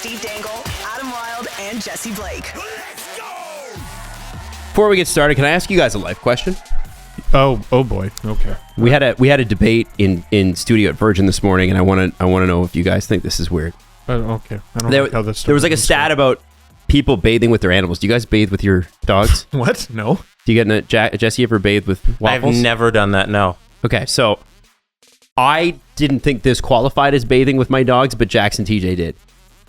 Steve Dangle, Adam Wilde, and Jesse Blake. Let's go! Before we get started, can I ask you guys a life question? Oh boy. Okay. We had a debate in studio at Virgin this morning, and I want to know if you guys think this is weird. Okay. I don't There like how this was like a stat about people bathing with their animals. Do you guys bathe with your dogs? What? No. Do you get Jesse ever bathed with waffles? I've never done that, no. Okay, so I didn't think this qualified as bathing with my dogs, but Jax and TJ did.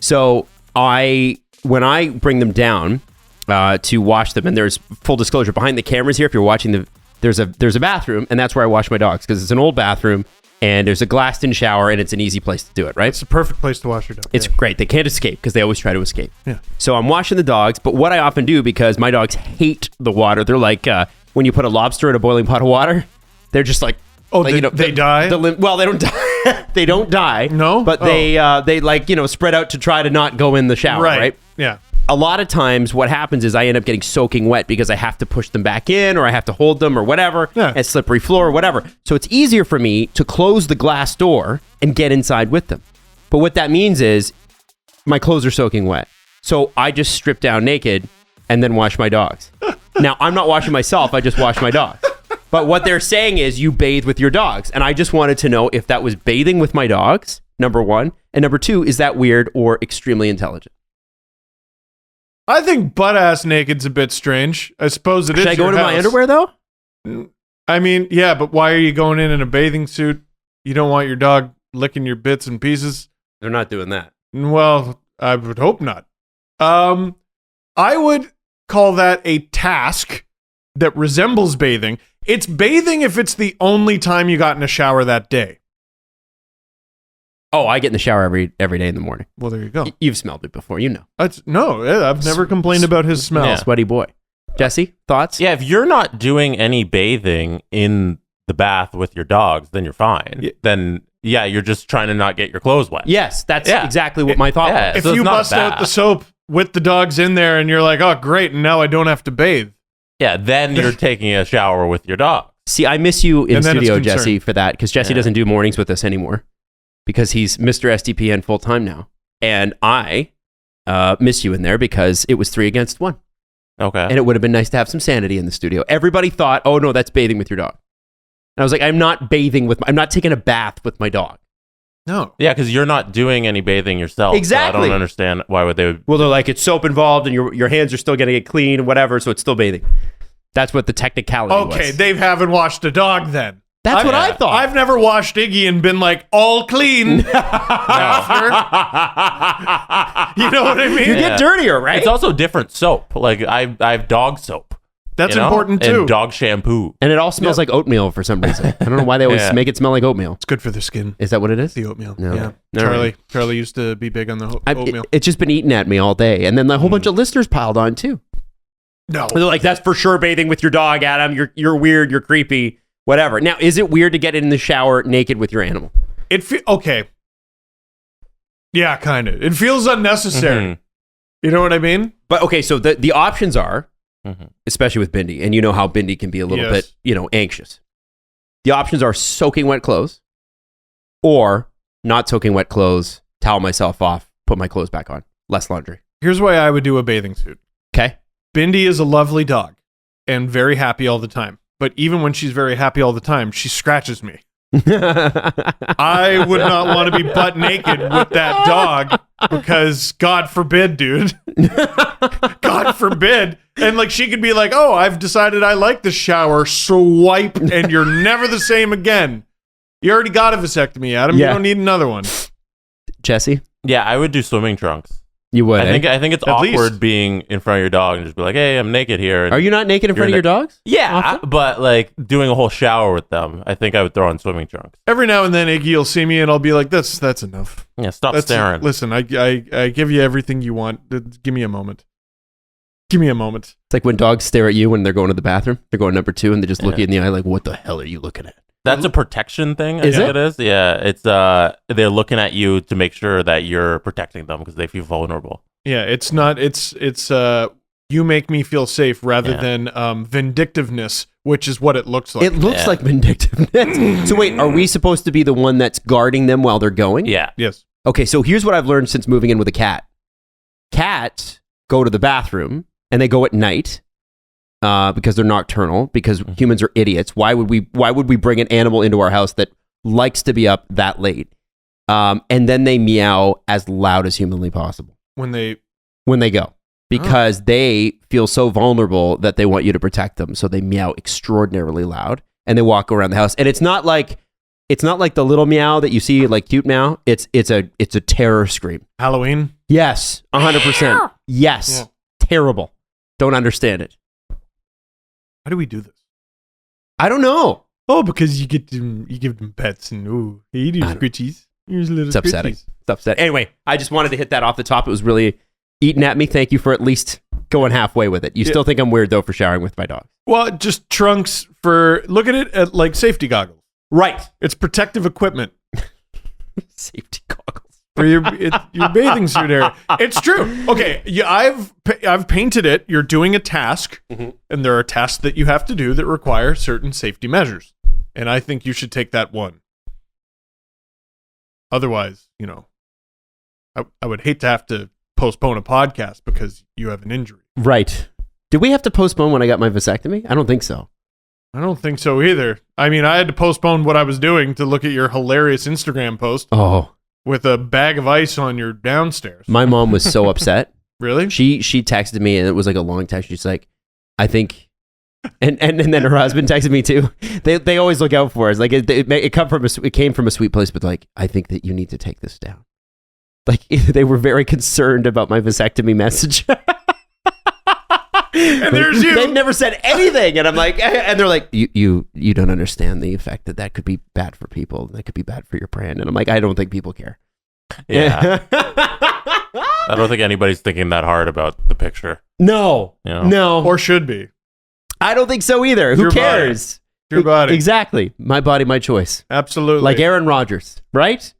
So when I bring them down to wash them, and there's full disclosure behind the cameras here, if you're watching there's a bathroom, and that's where I wash my dogs because it's an old bathroom and there's a glassed-in shower and it's an easy place to do it, right? It's the perfect place to wash your dog. It's great. They can't escape because they always try to escape. Yeah. So I'm washing the dogs, but what I often do, because my dogs hate the water, they're like when you put a lobster in a boiling pot of water, they're just like, they die? Well, they don't die. They don't die. No? But they like, spread out to try to not go in the shower, right? Yeah. A lot of times what happens is I end up getting soaking wet because I have to push them back in or I have to hold them or whatever, and slippery floor or whatever. So it's easier for me to close the glass door and get inside with them. But what that means is my clothes are soaking wet. So I just strip down naked and then wash my dogs. Now, I'm not washing myself. I just wash my dogs. But what they're saying is you bathe with your dogs. And I just wanted to know if that was bathing with my dogs, number one. And number two, is that weird or extremely intelligent? I think butt-ass naked's a bit strange. I suppose it is. Should I go into my underwear, though? I mean, yeah, but why are you going in a bathing suit? You don't want your dog licking your bits and pieces? They're not doing that. Well, I would hope not. I would call that a task that resembles bathing. It's bathing if it's the only time you got in a shower that day. Oh, I get in the shower every day in the morning. Well, there you go. You've smelled it before, you know. I've never complained about his smell. Yeah. Sweaty boy. Jesse, thoughts? Yeah, if you're not doing any bathing in the bath with your dogs, then you're fine. Yeah. Then, yeah, you're just trying to not get your clothes wet. Yes, that's exactly what my thought was. If So it's you not bust out bad. the soap with the dogs in there and you're like, oh, great, and now I don't have to bathe. Yeah, then you're taking a shower with your dog. See, I miss you in And then it's studio, concern. Jesse, for that, because Jesse doesn't do mornings with us anymore because he's Mr. SDPN full-time now. And I miss you in there because it was 3 against 1. Okay. And it would have been nice to have some sanity in the studio. Everybody thought, oh, no, that's bathing with your dog. And I was like, I'm not taking a bath with my dog. No. Yeah, because you're not doing any bathing yourself. Exactly. So I don't understand why they would. Well, they're like, it's soap involved and your hands are still going to get clean and whatever, so it's still bathing. That's what the technicality was. Okay, they haven't washed a dog then. That's what I thought. I've never washed Iggy and been like, all clean after. You know what I mean? You get dirtier, right? It's also different soap. Like, I have dog soap. That's you know? important too. And dog shampoo. And it all smells like oatmeal for some reason. I don't know why they always Yeah. make it smell like oatmeal. It's good for the skin. Is that what it is? The oatmeal. No. Yeah. No. Charlie used to be big on the oatmeal. It's just been eating at me all day. And then a whole bunch of listeners piled on too. No. They're like, that's for sure bathing with your dog, Adam. You're weird. You're creepy. Whatever. Now, is it weird to get in the shower naked with your animal? Okay. Yeah, kind of. It feels unnecessary. Mhm. You know what I mean? But okay, so the options are, Mhm. especially with Bindi, and you know how Bindi can be a little Yes. bit, anxious. The options are soaking wet clothes or not soaking wet clothes, towel myself off, put my clothes back on. Less laundry. Here's why I would do a bathing suit. Okay? Bindi is a lovely dog and very happy all the time. But even when she's very happy all the time, she scratches me. I would not want to be butt naked with that dog because God forbid, dude. God forbid. And like she could be like, oh, I've decided I like the shower. Swipe and you're never the same again. You already got a vasectomy, Adam. Yeah. You don't need another one. Jesse, Yeah, I would do swimming trunks. you would. I think it's At awkward least. being in front of your dog and just be like, hey, I'm naked here. And Are you not naked in front of your dogs? Yeah, but like doing a whole shower with them, I think I would throw on swimming trunks. Every now and then Iggy will see me and I'll be like, that's enough. Yeah, stop That's staring. Listen, I give you everything you want. Give me a moment. Give me a moment. It's like when dogs stare at you when they're going to the bathroom. They're going number 2 and they just look you in the eye like, what the hell are you looking at? That's a protection thing. I Is think it? it is. Yeah, it's they're looking at you to make sure that you're protecting them because they feel vulnerable. Yeah, it's not. It's you make me feel safe rather Yeah. than vindictiveness, which is what it looks like. It looks Yeah. like vindictiveness. So wait, are we supposed to be the one that's guarding them while they're going? Yeah. Yes. Okay, so here's what I've learned since moving in with a cat. Cats go to the bathroom, and they go at night because they're nocturnal, because humans are idiots. Why would we bring an animal into our house that likes to be up that late? And then they meow as loud as humanly possible. When they go. Because they feel so vulnerable that they want you to protect them. So they meow extraordinarily loud, and they walk around the house. And it's not like the little meow that you see, like cute meow. It's a terror scream. Halloween? Yes, 100%. Yes. Yeah. Terrible. Don't understand it. How do we do this? I don't know. Oh, because you give them pets and he eats squishies. It's upsetting. It's upsetting. Anyway, I just wanted to hit that off the top. It was really eating at me. Thank you for at least going halfway with it. You still think I'm weird though for showering with my dog? Well, just trunks for look at it at like safety goggles. Right. It's protective equipment. Safety goggles for your bathing suit area. It's true. Okay, I've painted it. You're doing a task, and there are tasks that you have to do that require certain safety measures, and I think you should take that one. Otherwise, I would hate to have to postpone a podcast because you have an injury. Right. Did we have to postpone when I got my vasectomy? I don't think so. I don't think so either. I mean, I had to postpone what I was doing to look at your hilarious Instagram post. Oh. With a bag of ice on your downstairs. My mom was so upset. Really? She texted me, and it was like a long text. She's like, I think, and then her husband texted me too. They always look out for us. Like it came from a sweet place, but like, I think that you need to take this down. Like they were very concerned about my vasectomy message. And there's you. They've never said anything, and I'm like, and they're like, you don't understand the effect that could be bad for people. That could be bad for your brand. And I'm like, I don't think people care. Yeah. I don't think anybody's thinking that hard about the picture. No, no, or should be. I don't think so either. Who cares? Your body. Exactly. My body, my choice. Absolutely. Like Aaron Rodgers, right?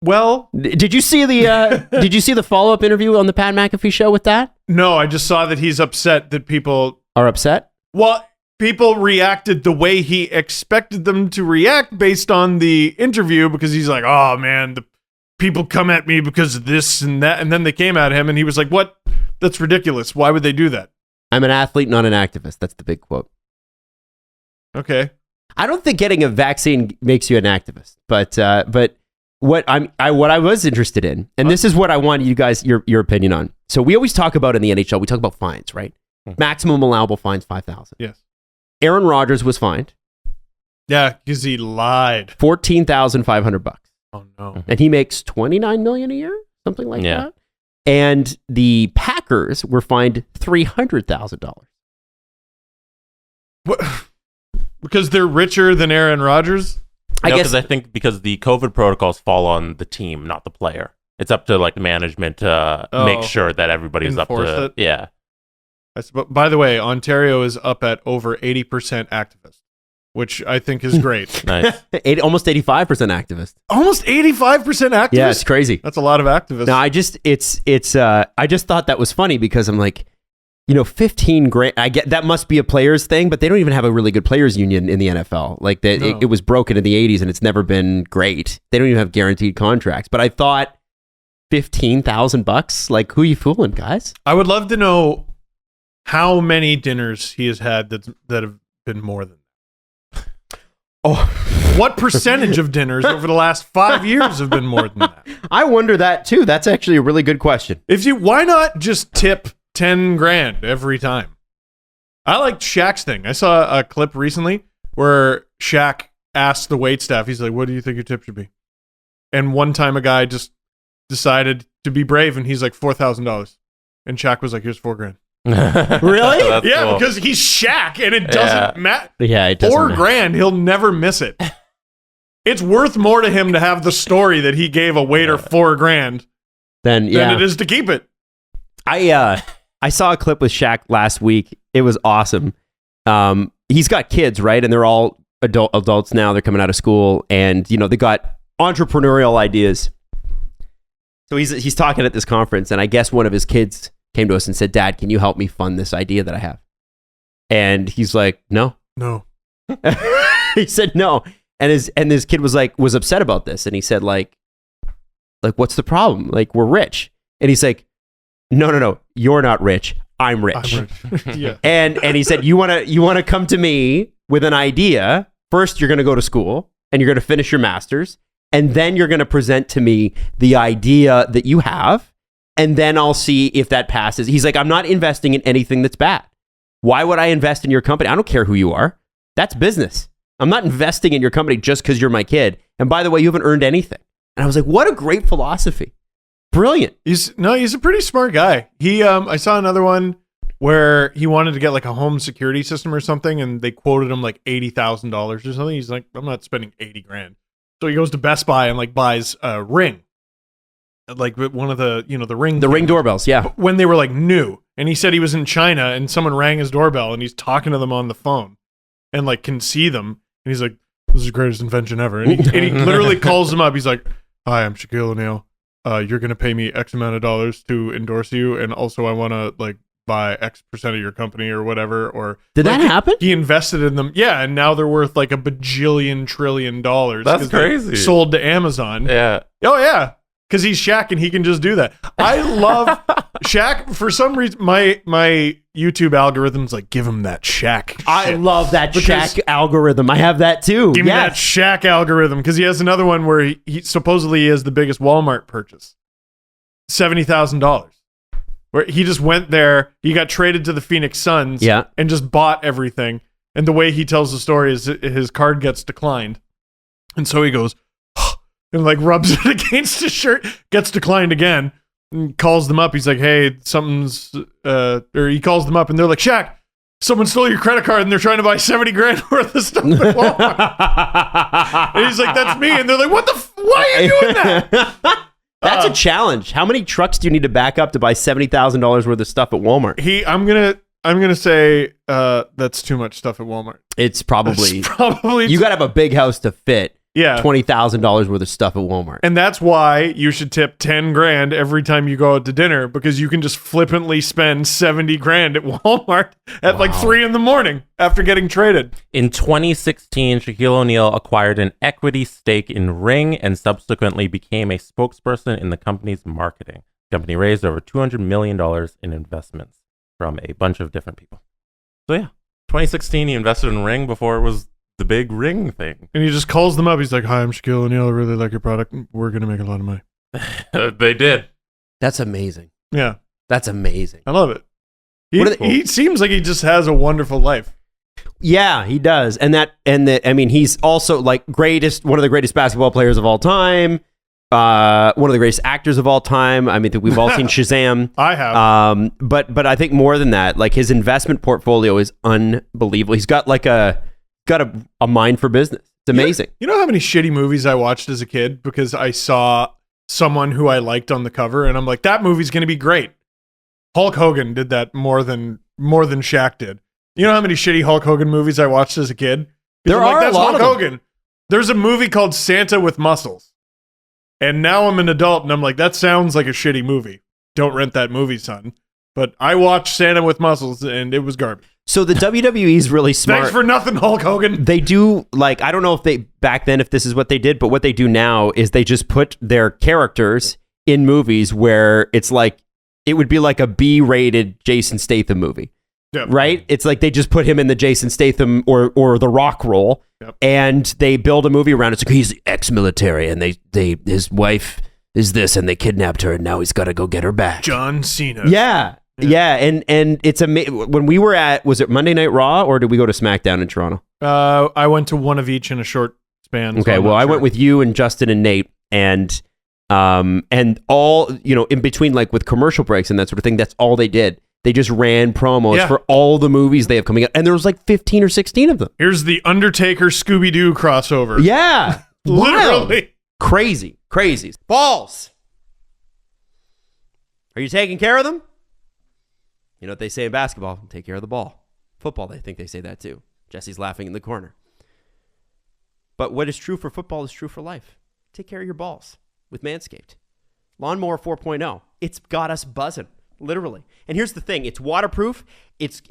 Well, did you see the follow-up interview on the Pat McAfee show with that? No, I just saw that he's upset that people are upset. Well, people reacted the way he expected them to react based on the interview because he's like, "Oh man, the people come at me because of this and that," and then they came at him, and he was like, "What? That's ridiculous. Why would they do that?" I'm an athlete, not an activist. That's the big quote. Okay. I don't think getting a vaccine makes you an activist, but what I was interested in, and this is what I want you guys your opinion on. So we always talk about in the NHL, we talk about fines, right? Maximum allowable fines $5,000. Yes. Aaron Rodgers was fined. Yeah, because he lied. $14,500. Oh no. And he makes $29 million a year, something like that. And the Packers were fined $300,000. What? Because they're richer than Aaron Rodgers? I guess because I think because the COVID protocols fall on the team, not the player. It's up to like management to make sure that everybody's up to it. Yeah. By the way, Ontario is up at over 80% activist, which I think is great. Nice. Almost 85% activist. Almost 85% activist? Yeah, it's crazy. That's a lot of activists. No, I just thought that was funny because I'm like, 15 grand. I get that must be a players thing, but they don't even have a really good players union in the NFL. Like it was broken in the 80s and it's never been great. They don't even have guaranteed contracts. But I thought $15,000. Like, who are you fooling, guys? I would love to know how many dinners he has had that have been more than that. Oh, what percentage of dinners over the last 5 years have been more than that? I wonder that too. That's actually a really good question. Why not just tip 10 grand every time? I liked Shaq's thing. I saw a clip recently where Shaq asked the waitstaff, he's like, "What do you think your tip should be?" And one time a guy just decided to be brave and he's like, $4,000. And Shaq was like, "Here's $4,000. Really? Yeah, cool. because he's Shaq and it doesn't matter. Yeah, it doesn't matter. $4,000, he'll never miss it. It's worth more to him to have the story that he gave a waiter $4,000 than it is to keep it. I saw a clip with Shaq last week. It was awesome. He's got kids, right? And they're all adults now. They're coming out of school, and they got entrepreneurial ideas. So he's talking at this conference, and I guess one of his kids came to us and said, "Dad, can you help me fund this idea that I have?" And he's like, "No." He said no, and his kid was upset about this, and he said like, "What's the problem? Like, we're rich." And he's like, no, you're not rich. I'm rich. Yeah. And he said, you want to come to me with an idea. First, you're going to go to school and you're going to finish your master's. And then you're going to present to me the idea that you have. And then I'll see if that passes. He's like, I'm not investing in anything that's bad. Why would I invest in your company? I don't care who you are. That's business. I'm not investing in your company just because you're my kid. And by the way, you haven't earned anything. And I was like, what a great philosophy. Brilliant. He's a pretty smart guy. I saw another one where he wanted to get like a home security system or something, and they quoted him like $80,000 or something. He's like, I'm not spending 80 grand. So he goes to Best Buy and like buys a Ring. Like one of the, the Ring. The Ring doorbells, yeah. When they were like new. And he said he was in China and someone rang his doorbell and he's talking to them on the phone and like can see them. And he's like, this is the greatest invention ever. And he literally calls them up. He's like, hi, I'm Shaquille O'Neal. You're going to pay me X amount of dollars to endorse you. And also I want to like buy X% of your company or whatever. Or did that happen? He invested in them. Yeah. And now they're worth like $1 bajillion trillion. That's crazy. Sold to Amazon. Yeah. Oh yeah. Because he's Shaq and he can just do that. I love Shaq. For some reason, my YouTube algorithm's like, give him that Shaq shit. I love that Shaq algorithm. I have that too. Give me that Shaq algorithm. Because he has another one where he supposedly has the biggest Walmart purchase. $70,000. Where he just went there, he got traded to the Phoenix Suns and just bought everything. And the way he tells the story is his card gets declined. And so he goes, and like rubs it against his shirt, gets declined again, and calls them up. He's like, hey, something's, or he calls them up and they're like, Shaq, someone stole your credit card and they're trying to buy 70 grand worth of stuff at Walmart. And he's like, that's me. And they're like, why are you doing that? That's a challenge. How many trucks do you need to back up to buy $70,000 worth of stuff at Walmart? I'm gonna say that's too much stuff at Walmart. It's probably you got to have a big house to fit. Yeah, $20,000 worth of stuff at Walmart. And that's why you should tip 10 grand every time you go out to dinner, because you can just flippantly spend 70 grand at Walmart at like 3 a.m. after getting traded. In 2016, Shaquille O'Neal acquired an equity stake in Ring and subsequently became a spokesperson in the company's marketing. The company raised over $200 million in investments from a bunch of different people. So yeah, 2016, he invested in Ring before it was the big Ring thing. And he just calls them up. He's like, hi, I'm Shaquille O'Neal. I really like your product. We're going to make a lot of money. They did. That's amazing. Yeah. That's amazing. I love it. He seems like he just has a wonderful life. Yeah, he does. He's also like one of the greatest basketball players of all time. One of the greatest actors of all time. I mean, we've all seen Shazam. I have. But I think more than that, like his investment portfolio is unbelievable. He's got like a mind for business. It's amazing. You know how many shitty movies I watched as a kid because I saw someone who I liked on the cover and I'm like, that movie's going to be great. Hulk Hogan did that more than Shaq did. You know how many shitty Hulk Hogan movies I watched as a kid? There are that's a lot Hulk of them. Hogan. There's a movie called Santa with Muscles. And now I'm an adult and I'm like, that sounds like a shitty movie. Don't rent that movie, son. But I watched Santa with Muscles and it was garbage. So the WWE is really smart. Thanks for nothing, Hulk Hogan. They do, like, I don't know if this is what they did, but what they do now is they just put their characters in movies where it's like, it would be like a B-rated Jason Statham movie. Yep. Right? It's like they just put him in the Jason Statham or the Rock role, and they build a movie around it. It's like, he's ex-military, and his wife is this, and they kidnapped her, and now he's got to go get her back. John Cena. Yeah, and it's when we were at, was it Monday Night Raw or did we go to SmackDown in Toronto? I went to one of each in a short span. Okay, well, I went with you and Justin and Nate, and all, in between, like with commercial breaks and that sort of thing, that's all they did. They just ran promos for all the movies they have coming out, and there was like 15 or 16 of them. Here's the Undertaker Scooby-Doo crossover. Yeah, literally crazy. Balls. Are you taking care of them? You know what they say in basketball? Take care of the ball. Football, they think they say that too. Jesse's laughing in the corner. But what is true for football is true for life. Take care of your balls with Manscaped. Lawnmower 4.0. It's got us buzzing, literally. And here's the thing. It's waterproof. It's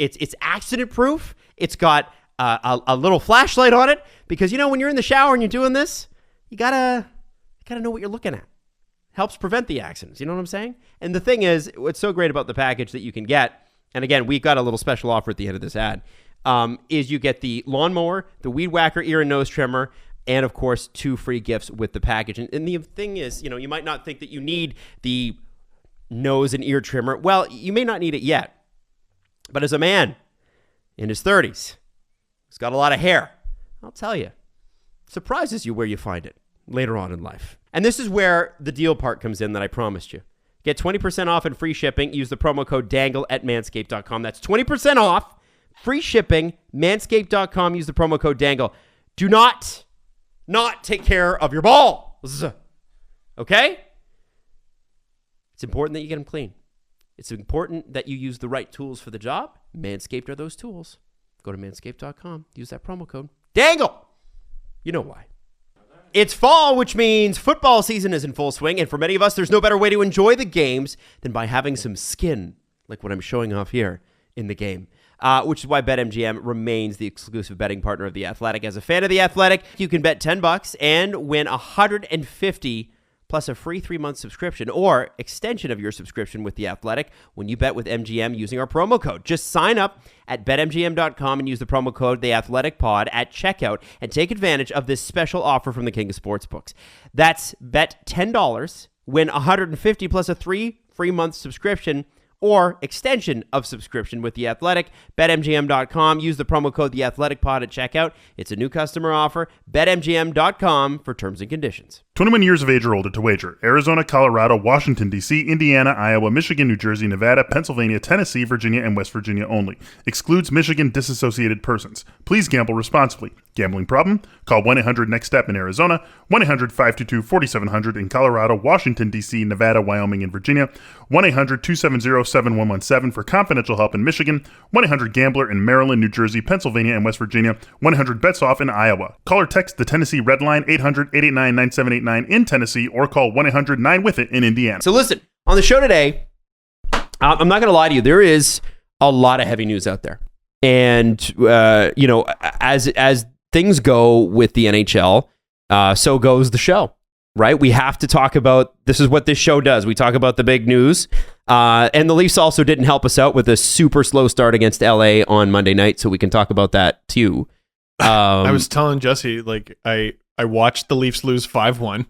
accident proof. It's got a little flashlight on it because, when you're in the shower and you're doing this, you gotta know what you're looking at. helps prevent the accidents. You know what I'm saying? And the thing is, what's so great about the package that you can get, and again, we've got a little special offer at the end of this ad, is you get the lawnmower, the weed whacker ear and nose trimmer, and of course, 2 free gifts with the package. And the thing is, you might not think that you need the nose and ear trimmer. Well, you may not need it yet. But as a man in his 30s, who's got a lot of hair, I'll tell you, surprises you where you find it later on in life. And this is where the deal part comes in that I promised you. Get 20% off and free shipping. Use the promo code DANGLE at manscaped.com. That's 20% off, free shipping, manscaped.com. Use the promo code DANGLE. Do not take care of your balls. Okay? It's important that you get them clean. It's important that you use the right tools for the job. Manscaped are those tools. Go to manscaped.com. Use that promo code DANGLE. You know why. It's fall, which means football season is in full swing. And for many of us, there's no better way to enjoy the games than by having some skin, like what I'm showing off here in the game. Which is why BetMGM remains the exclusive betting partner of The Athletic. As a fan of The Athletic, you can bet $10 and win $150 plus a free 3-month subscription or extension of your subscription with The Athletic when you bet with MGM using our promo code. Just sign up at BetMGM.com and use the promo code TheAthleticPod at checkout and take advantage of this special offer from the King of Sportsbooks. That's bet $10, win $150 plus a 3-free-month subscription or extension of subscription with The Athletic. BetMGM.com. Use the promo code TheAthleticPod at checkout. It's a new customer offer. BetMGM.com for terms and conditions. 21 years of age or older to wager. Arizona, Colorado, Washington, D.C., Indiana, Iowa, Michigan, New Jersey, Nevada, Pennsylvania, Tennessee, Virginia, and West Virginia only. Excludes Michigan disassociated persons. Please gamble responsibly. Gambling problem? Call 1-800-NEXT-STEP in Arizona, 1-800-522-4700 in Colorado, Washington, D.C., Nevada, Wyoming, and Virginia, 1-800-270-7117 for confidential help in Michigan, 1-800-GAMBLER in Maryland, New Jersey, Pennsylvania, and West Virginia, 1-800-BETS-OFF in Iowa. Call or text the Tennessee Red Line 800-889-9789 in Tennessee or call 1-800-9-WITH-IT in Indiana. So listen, on the show today, I'm not going to lie to you, there is a lot of heavy news out there. And, as things go with the NHL, so goes the show, right? We have to talk about, this is what this show does. We talk about the big news. And the Leafs also didn't help us out with a super slow start against LA on Monday night, so we can talk about that too. I was telling Jesse, I watched the Leafs lose 5-1.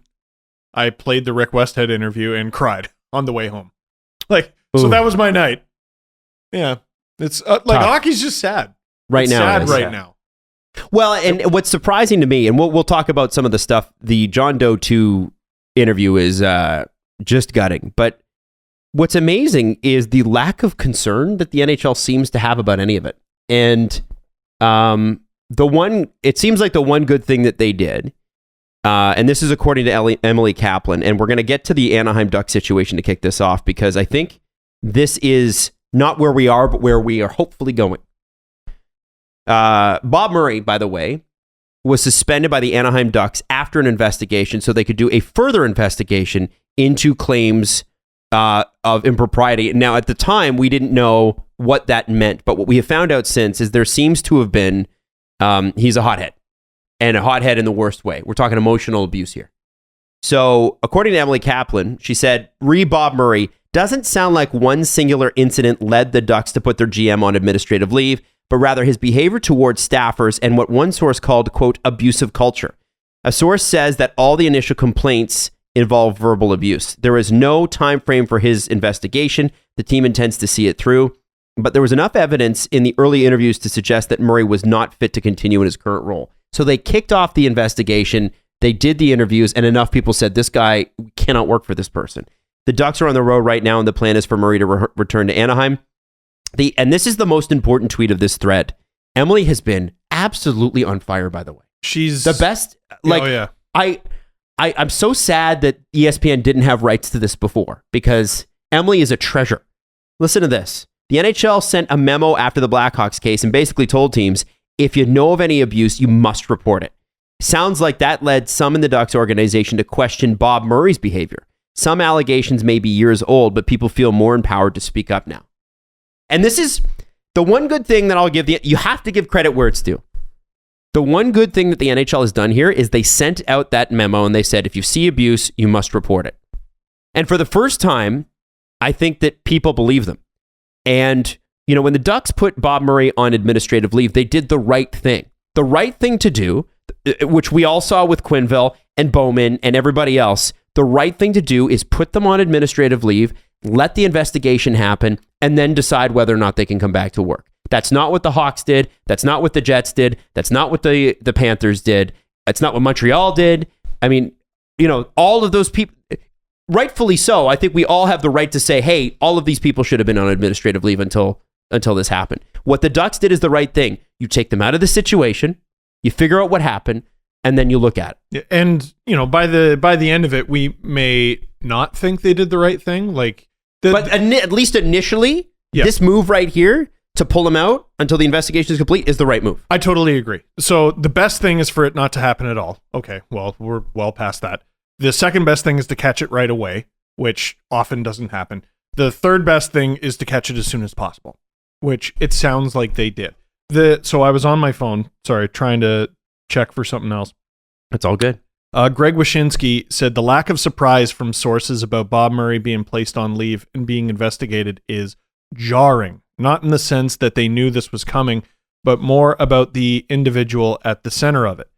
I played the Rick Westhead interview and cried on the way home. So that was my night. Yeah. It's hockey's just sad. Right now. Sad right now. Well, and what's surprising to me, and we'll talk about some of the stuff, the John Doe 2 interview is just gutting. But what's amazing is the lack of concern that the NHL seems to have about any of it. And it seems like the one good thing that they did, and this is according to Emily Kaplan, and we're going to get to the Anaheim Ducks situation to kick this off, because I think this is not where we are, but where we are hopefully going. Bob Murray, by the way, was suspended by the Anaheim Ducks after an investigation so they could do a further investigation into claims of impropriety. Now, at the time, we didn't know what that meant, but what we have found out since is there seems to have been, he's a hothead, and a hothead in the worst way. We're talking emotional abuse here. So, according to Emily Kaplan, she said, Bob Murray, doesn't sound like one singular incident led the Ducks to put their GM on administrative leave, but rather his behavior towards staffers and what one source called, quote, abusive culture. A source says that all the initial complaints involve verbal abuse. There is no time frame for his investigation. The team intends to see it through, but there was enough evidence in the early interviews to suggest that Murray was not fit to continue in his current role. So they kicked off the investigation, they did the interviews, and enough people said, this guy cannot work for this person. The Ducks are on the road right now, and the plan is for Murray to return to Anaheim. And this is the most important tweet of this thread. Emily has been absolutely on fire, by the way. She's the best. Oh, yeah. I'm so sad that ESPN didn't have rights to this before, because Emily is a treasure. Listen to this. The NHL sent a memo after the Blackhawks case and basically told teams, if you know of any abuse, you must report it. Sounds like that led some in the Ducks organization to question Bob Murray's behavior. Some allegations may be years old, but people feel more empowered to speak up now. And this is the one good thing that I'll give you have to give credit where it's due. The one good thing that the NHL has done here is they sent out that memo and they said, if you see abuse, you must report it. And for the first time, I think that people believe them. And, you know, when the Ducks put Bob Murray on administrative leave, they did the right thing. The right thing to do, which we all saw with Quenneville and Bowman and everybody else, the right thing to do is put them on administrative leave, let the investigation happen, and then decide whether or not they can come back to work. That's not what the Hawks did. That's not what the Jets did. That's not what the Panthers did. That's not what Montreal did. I mean, you know, all of those people, rightfully so, I think we all have the right to say, hey, all of these people should have been on administrative leave until this happened. What the Ducks did is the right thing. You take them out of the situation, you figure out what happened, and then you look at it. And, you know, by the end of it, we may not think they did the right thing. But at least initially, this move right here to pull him out until the investigation is complete is the right move. I totally agree. So the best thing is for it not to happen at all. Okay, well, we're well past that. The second best thing is to catch it right away, which often doesn't happen. The third best thing is to catch it as soon as possible, which it sounds like they did. So I was on my phone, trying to check for something else. That's all good. Greg Wyshynski said the lack of surprise from sources about Bob Murray being placed on leave and being investigated is jarring. Not in the sense that they knew this was coming, but more about the individual at the center of it.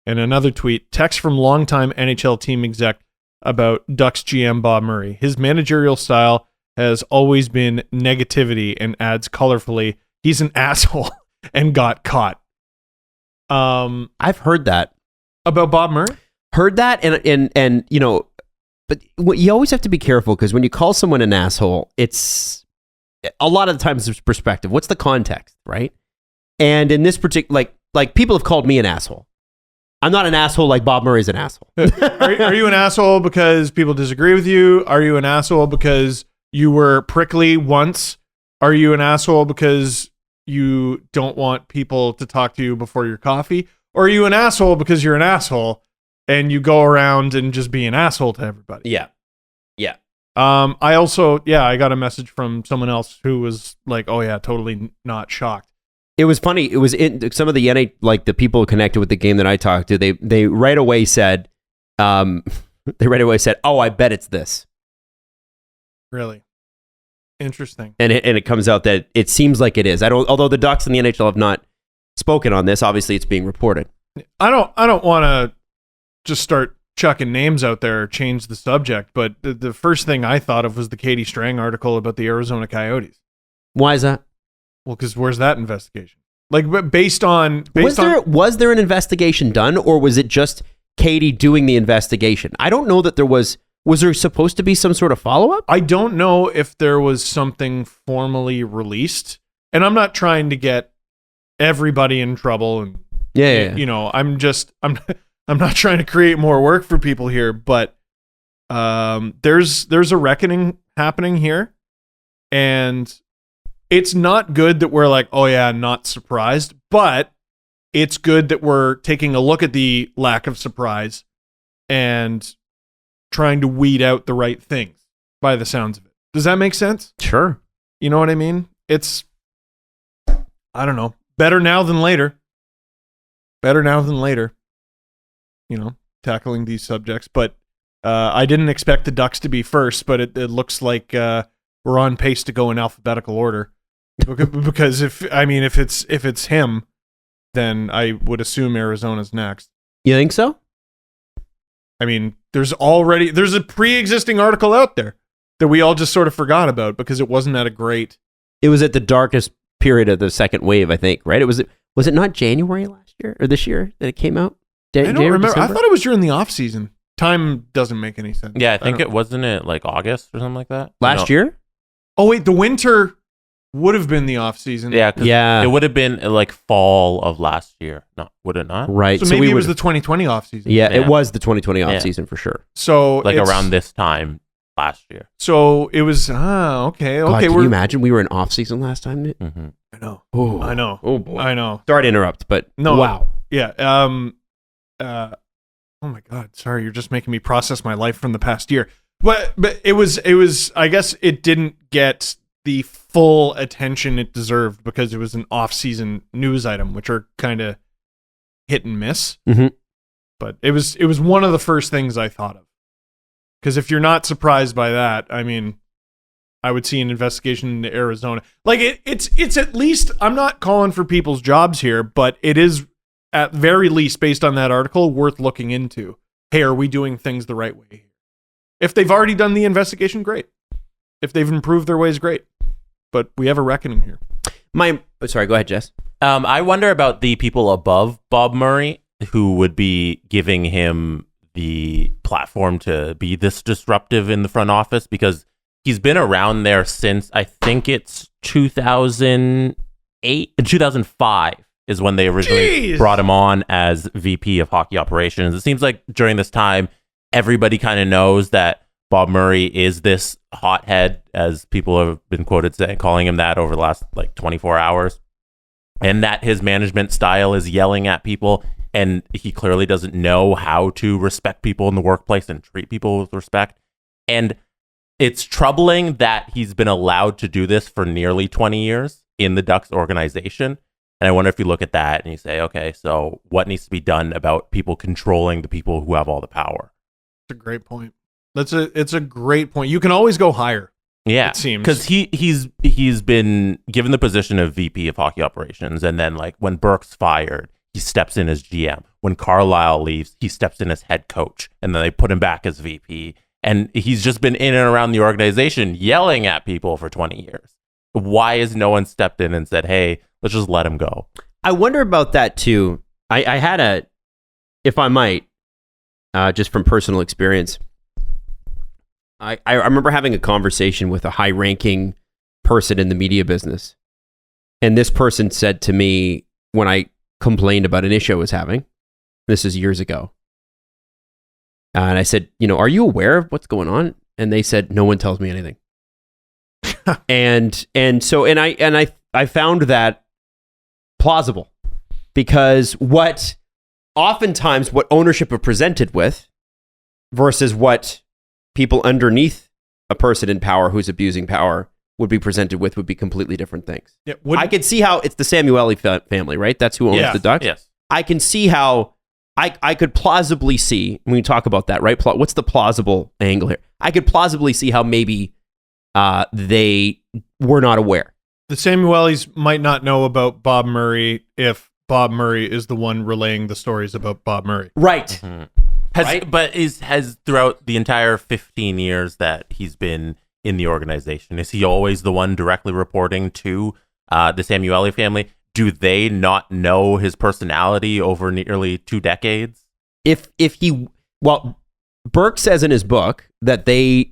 And another tweet, text from longtime NHL team exec about Ducks GM Bob Murray. His managerial style has always been negativity, and adds colorfully, he's an asshole and got caught. I've heard that. About Bob Murray? Heard that, and you know, but you always have to be careful, because when you call someone an asshole, it's a lot of the times there's perspective. What's the context, right? And in this particular, like people have called me an asshole. I'm not an asshole like Bob Murray's an asshole. Are you an asshole because people disagree with you? Are you an asshole because you were prickly once? Are you an asshole because you don't want people to talk to you before your coffee? Or are you an asshole because you're an asshole and you go around and just be an asshole to everybody? Yeah. I also, I got a message from someone else who was like, oh yeah, totally not shocked. It was funny. It was in some of the like the people connected with the game that I talked to. They right away said, oh, I bet it's this. Really interesting. And it comes out that it seems like it is. Although the Ducks and the NHL have not spoken on this. Obviously, it's being reported. I don't want to just start chucking names out there or change the subject, but the first thing I thought of was the Katie Strang article about the Arizona Coyotes. Why is that? Well, because where's that investigation? Like, based on was there an investigation done, or was it just Katie doing the investigation? I don't know that there was. Was there supposed to be some sort of follow-up? I don't know if there was something formally released, and I'm not trying to get everybody in trouble. And you know, I'm not trying to create more work for people here, but there's a reckoning happening here, and it's not good that we're like, oh yeah, not surprised, but it's good that we're taking a look at the lack of surprise and trying to weed out the right things by the sounds of it. Does that make sense? Sure. You know what I mean? It's, I don't know, better now than later. Better now than later, you know, tackling these subjects. But I didn't expect the Ducks to be first, but it looks like we're on pace to go in alphabetical order. Because if it's him, then I would assume Arizona's next. You think so? I mean, there's a pre-existing article out there that we all just sort of forgot about because it wasn't at a great. It was at the darkest period of the second wave, I think, right? Was it not January last year or this year that it came out? I don't remember. December? I thought it was during the off season. Time doesn't make any sense. Yeah, I think it wasn't it like August or something like that. Last year? Oh wait, the winter would have been the off season. Yeah, it would have been like fall of last year. No, would it not? Right. So maybe it was the 2020 off season. Yeah, it was the 2020 off season for sure. So like around this time last year. So it was okay. God, can you imagine we were in off season last time? Mm-hmm. I know. Oh, I know. Oh boy. I know. Sorry to interrupt, but no. Wow. Yeah. Oh my God. Sorry, you're just making me process my life from the past year. But it was. I guess it didn't get the full attention it deserved because it was an off-season news item, which are kind of hit and miss. Mm-hmm. But it was one of the first things I thought of Because if you're not surprised by that, I mean, I would see an investigation into Arizona. Like it's at least, I'm not calling for people's jobs here, but it is at very least, based on that article, worth looking into. Hey, are we doing things the right way? If they've already done the investigation, great. If they've improved their ways, great. But we have a reckoning here. Sorry, go ahead, Jess. I wonder about the people above Bob Murray who would be giving him the platform to be this disruptive in the front office, because he's been around there since, I think it's 2005 is when they originally brought him on as VP of hockey operations. It seems like during this time, everybody kind of knows that Bob Murray is this hothead, as people have been quoted saying, calling him that over the last 24 hours, and that his management style is yelling at people, and he clearly doesn't know how to respect people in the workplace and treat people with respect. And it's troubling that he's been allowed to do this for nearly 20 years in the Ducks organization. And I wonder if you look at that and you say, okay, so what needs to be done about people controlling the people who have all the power? That's a great point. It's a great point. You can always go higher. Yeah, it seems, because he's been given the position of VP of hockey operations, and then when Burke's fired, he steps in as GM. When Carlisle leaves, he steps in as head coach, and then they put him back as VP. And he's just been in and around the organization yelling at people for 20 years. Why has no one stepped in and said, hey, let's just let him go? I wonder about that too. I had if I might, just from personal experience, I remember having a conversation with a high-ranking person in the media business. And this person said to me when I complained about an issue I was having, this is years ago, and I said, are you aware of what's going on? And they said, no one tells me anything. and I found that plausible, because oftentimes what ownership are presented with versus what people underneath a person in power who's abusing power would be presented with would be completely different things. Yeah, I could see how it's the Samueli family, right? That's who owns the Ducks. Yes. I can see how I could plausibly see, when we talk about that, right? What's the plausible angle here? I could plausibly see how maybe they were not aware. The Samuelis might not know about Bob Murray if Bob Murray is the one relaying the stories about Bob Murray. Right. Mm-hmm. Has throughout the entire 15 years that he's been in the organization, is he always the one directly reporting to the Samueli family? Do they not know his personality over nearly 2 decades? Burke says in his book that they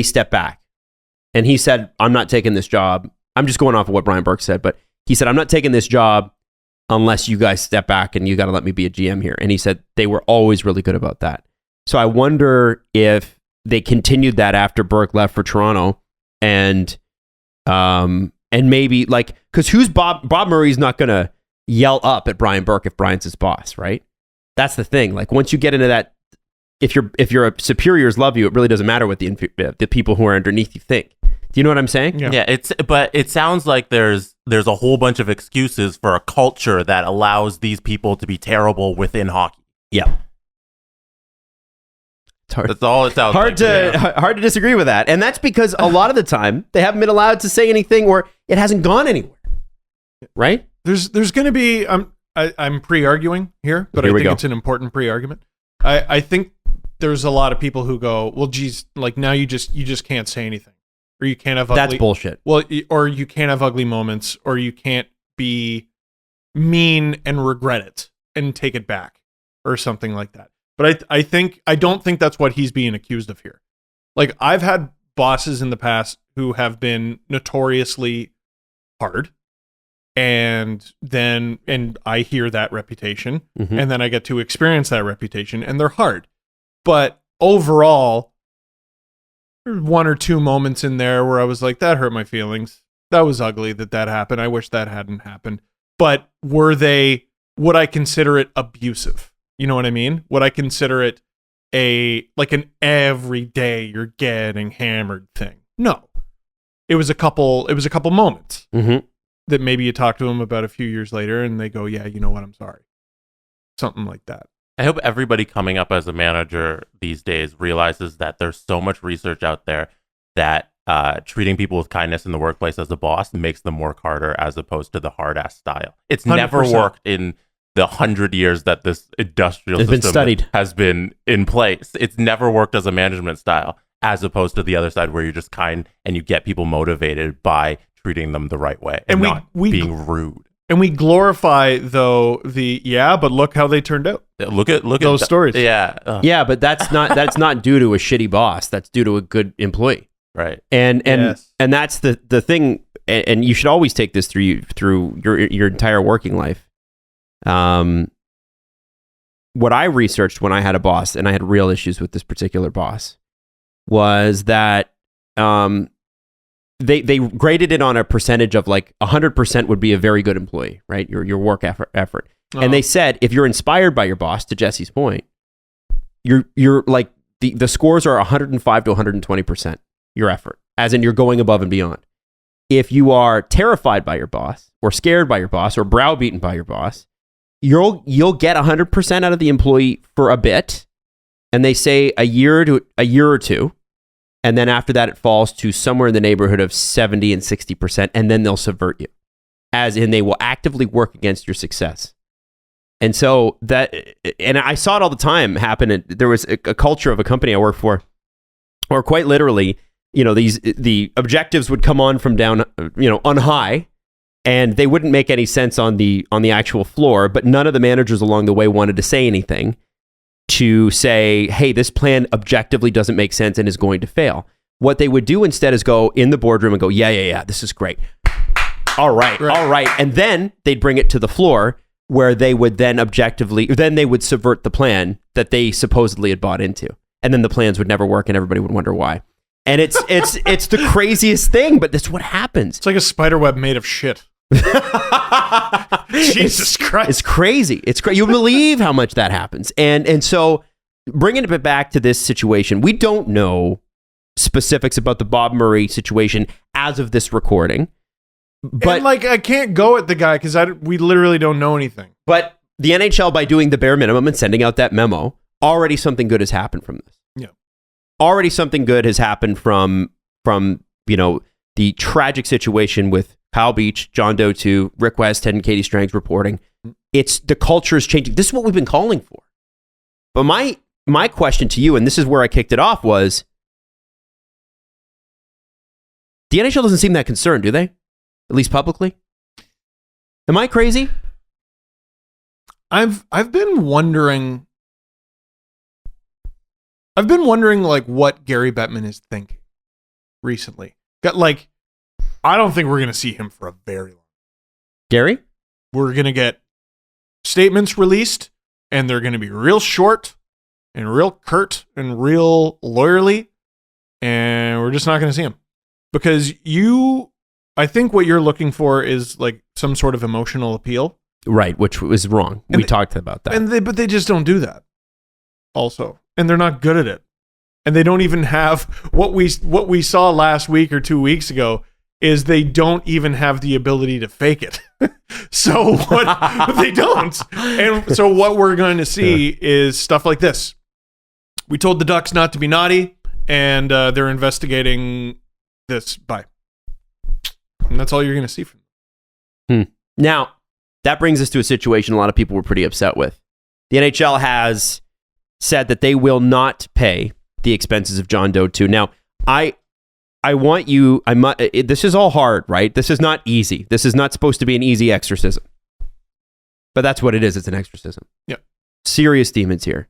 step back, and he said, I'm not taking this job. I'm just going off of what Brian Burke said, but he said, I'm not taking this job unless you guys step back and you got to let me be a GM here. And he said they were always really good about that. So I wonder if they continued that after Burke left for Toronto, and maybe because Bob Murray's not going to yell up at Brian Burke if Brian's his boss, right? That's the thing. Once you get into that, if your superiors love you, it really doesn't matter what the people who are underneath you think. Do you know what I'm saying? Yeah. But it sounds like there's a whole bunch of excuses for a culture that allows these people to be terrible within hockey. Yeah. That's all it sounds hard to disagree with that. And that's because a lot of the time they haven't been allowed to say anything, or it hasn't gone anywhere. Right? There's going to be I'm pre-arguing here, but I think it's an important pre-argument. I think there's a lot of people who go, well, geez, now you just can't say anything. Or you can't have ugly... That's bullshit. Well, or you can't have ugly moments, or you can't be mean and regret it and take it back, or something like that. But I don't think that's what he's being accused of here. I've had bosses in the past who have been notoriously hard, and I hear that reputation, and then I get to experience that reputation, and they're hard. But overall, there's 1 or 2 moments in there where I was like, that hurt my feelings. That was ugly that happened. I wish that hadn't happened. But would I consider it abusive? You know what I mean? Would I consider it an everyday you're getting hammered thing? No. It was a couple moments that maybe you talk to them about a few years later and they go, yeah, you know what? I'm sorry. Something like that. I hope everybody coming up as a manager these days realizes that there's so much research out there that treating people with kindness in the workplace as a boss makes them work harder as opposed to the hard-ass style. It's 100%. Never worked in the 100 years that this industrial system has been in place. It's never worked as a management style, as opposed to the other side where you're just kind and you get people motivated by treating them the right way and not being rude. And we glorify, though, but look how they turned out. Look at those stories. Yeah. Yeah, but that's not due to a shitty boss. That's due to a good employee. Right. And that's the thing. And you should always take this through your entire working life. What I researched when I had a boss, and I had real issues with this particular boss, was that they graded it on a percentage of like 100% would be a very good employee, right? Your work effort. Uh-huh. And they said if you're inspired by your boss, to Jesse's point, you're like the scores are 105 to 120% your effort, as in you're going above and beyond. If you are terrified by your boss, or scared by your boss, or browbeaten by your boss, you'll get 100% out of the employee for a bit, and they say a year or two. And then after that, it falls to somewhere in the neighborhood of 70 and 60%, and then they'll subvert you, as in they will actively work against your success. And so and I saw it all the time happen. There was a culture of a company I worked for, or quite literally, the objectives would come on from down, on high, and they wouldn't make any sense on the actual floor, but none of the managers along the way wanted to say anything to say, hey, this plan objectively doesn't make sense and is going to fail. What they would do instead is go in the boardroom and go, yeah, this is great. All right. And then they'd bring it to the floor where they would then they would subvert the plan that they supposedly had bought into. And then the plans would never work and everybody would wonder why. And it's the craziest thing, but that's what happens. It's like a spider web made of shit. Jesus Christ. It's crazy. You believe how much that happens. And so bringing it back to this situation, we don't know specifics about the Bob Murray situation as of this recording. But I can't go at the guy because we literally don't know anything. But the NHL, by doing the bare minimum and sending out that memo, already something good has happened from this. Yeah. Already something good has happened from the tragic situation with Kyle Beach, John Doe 2, Rick Westhead, and Katie Strang's reporting. It's the culture is changing. This is what we've been calling for. But my question to you, and this is where I kicked it off, was the NHL doesn't seem that concerned, do they? At least publicly. Am I crazy? I've been wondering. Like what Gary Bettman is thinking recently. I don't think we're going to see him for a very long time. Gary? We're going to get statements released, and they're going to be real short and real curt and real lawyerly, and we're just not going to see him. Because I think what you're looking for is like some sort of emotional appeal. Right, which was wrong. We talked about that. But they just don't do that also. And they're not good at it. And they don't even have what we saw last week or 2 weeks ago is they don't even have the ability to fake it. So they don't. And so what we're going to see is stuff like this. We told the Ducks not to be naughty, and they're investigating this. Bye. And that's all you're going to see from them. Now, that brings us to a situation a lot of people were pretty upset with. The NHL has said that they will not pay the expenses of John Doe 2. Now, this is all hard, right? This is not easy. This is not supposed to be an easy exorcism. But that's what it is. It's an exorcism. Yeah. Serious demons here.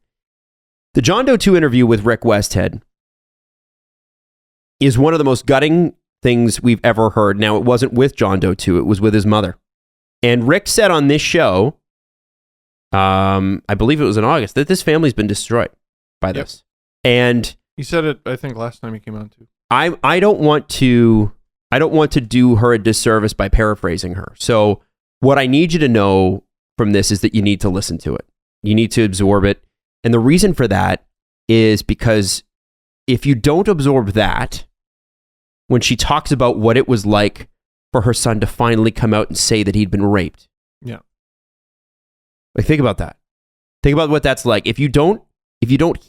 The John Doe 2 interview with Rick Westhead is one of the most gutting things we've ever heard. Now, it wasn't with John Doe 2. It was with his mother. And Rick said on this show, I believe it was in August, that this family's been destroyed by this. And he said it, I think, last time he came on too. I don't want to do her a disservice by paraphrasing her. So what I need you to know from this is that you need to listen to it. You need to absorb it. And the reason for that is because if you don't absorb that, when she talks about what it was like for her son to finally come out and say that he'd been raped. Yeah. Like, think about that. Think about what that's like. If you don't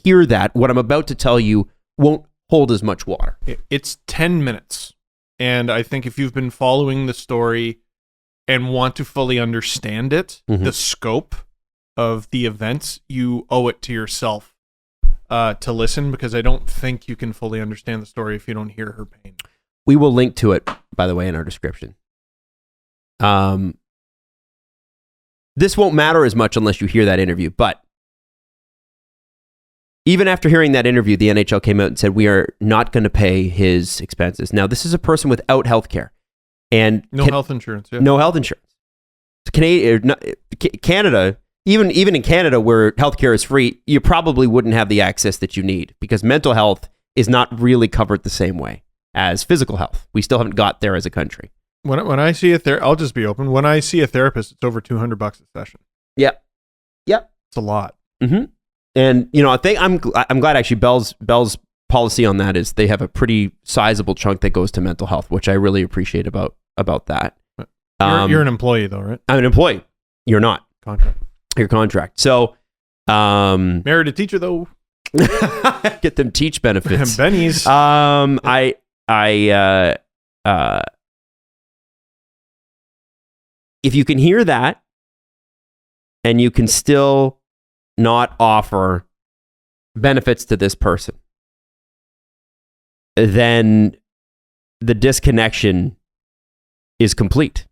hear that, what I'm about to tell you won't hold as much water. It's 10 minutes. And I think if you've been following the story and want to fully understand it, the scope of the events, you owe it to yourself to listen, because I don't think you can fully understand the story if you don't hear her pain. We will link to it, by the way, in our description. This won't matter as much unless you hear that interview, but even after hearing that interview, the NHL came out and said, we are not going to pay his expenses. Now, this is a person without health care. And health insurance. Yeah. No health insurance. Canada, even in Canada where healthcare is free, you probably wouldn't have the access that you need, because mental health is not really covered the same way as physical health. We still haven't got there as a country. When I see I'll just be open. When I see a therapist, it's over $200 a session. Yep. It's a lot. Mm-hmm. And I think I'm glad actually Bell's policy on that is they have a pretty sizable chunk that goes to mental health, which I really appreciate about that. You're an employee though, right? I'm an employee. You're not. Contract. Your contract. So, married a teacher though. Get them teach benefits. Bennies. If you can hear that and you can still not offer benefits to this person, then the disconnection is complete.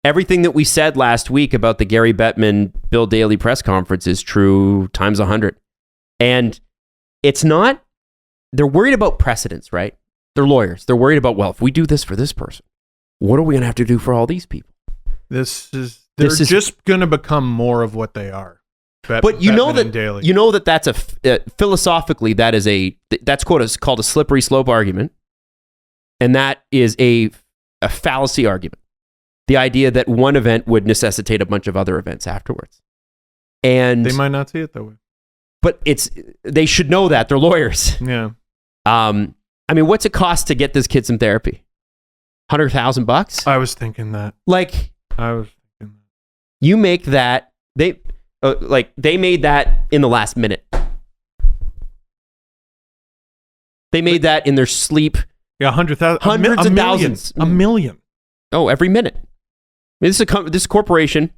Everything that we said last week about the Gary Bettman, Bill Daley press conference is true times 100. And it's not, they're worried about precedents, right? They're lawyers. They're worried about, well, if we do this for this person, what are we going to have to do for all these people? They're just going to become more of what they are. But you know that that's philosophically, that's called a slippery slope argument. And that is a fallacy argument. The idea that one event would necessitate a bunch of other events afterwards. And they might not see it that way. But they should know that. They're lawyers. Yeah. I mean, what's it cost to get this kid some therapy? $100,000? I was thinking that. You make that, they made that in the last minute. They made that in their sleep. Yeah, 100,000. Hundreds of thousands. $1 million. Oh, every minute. I mean, this corporation,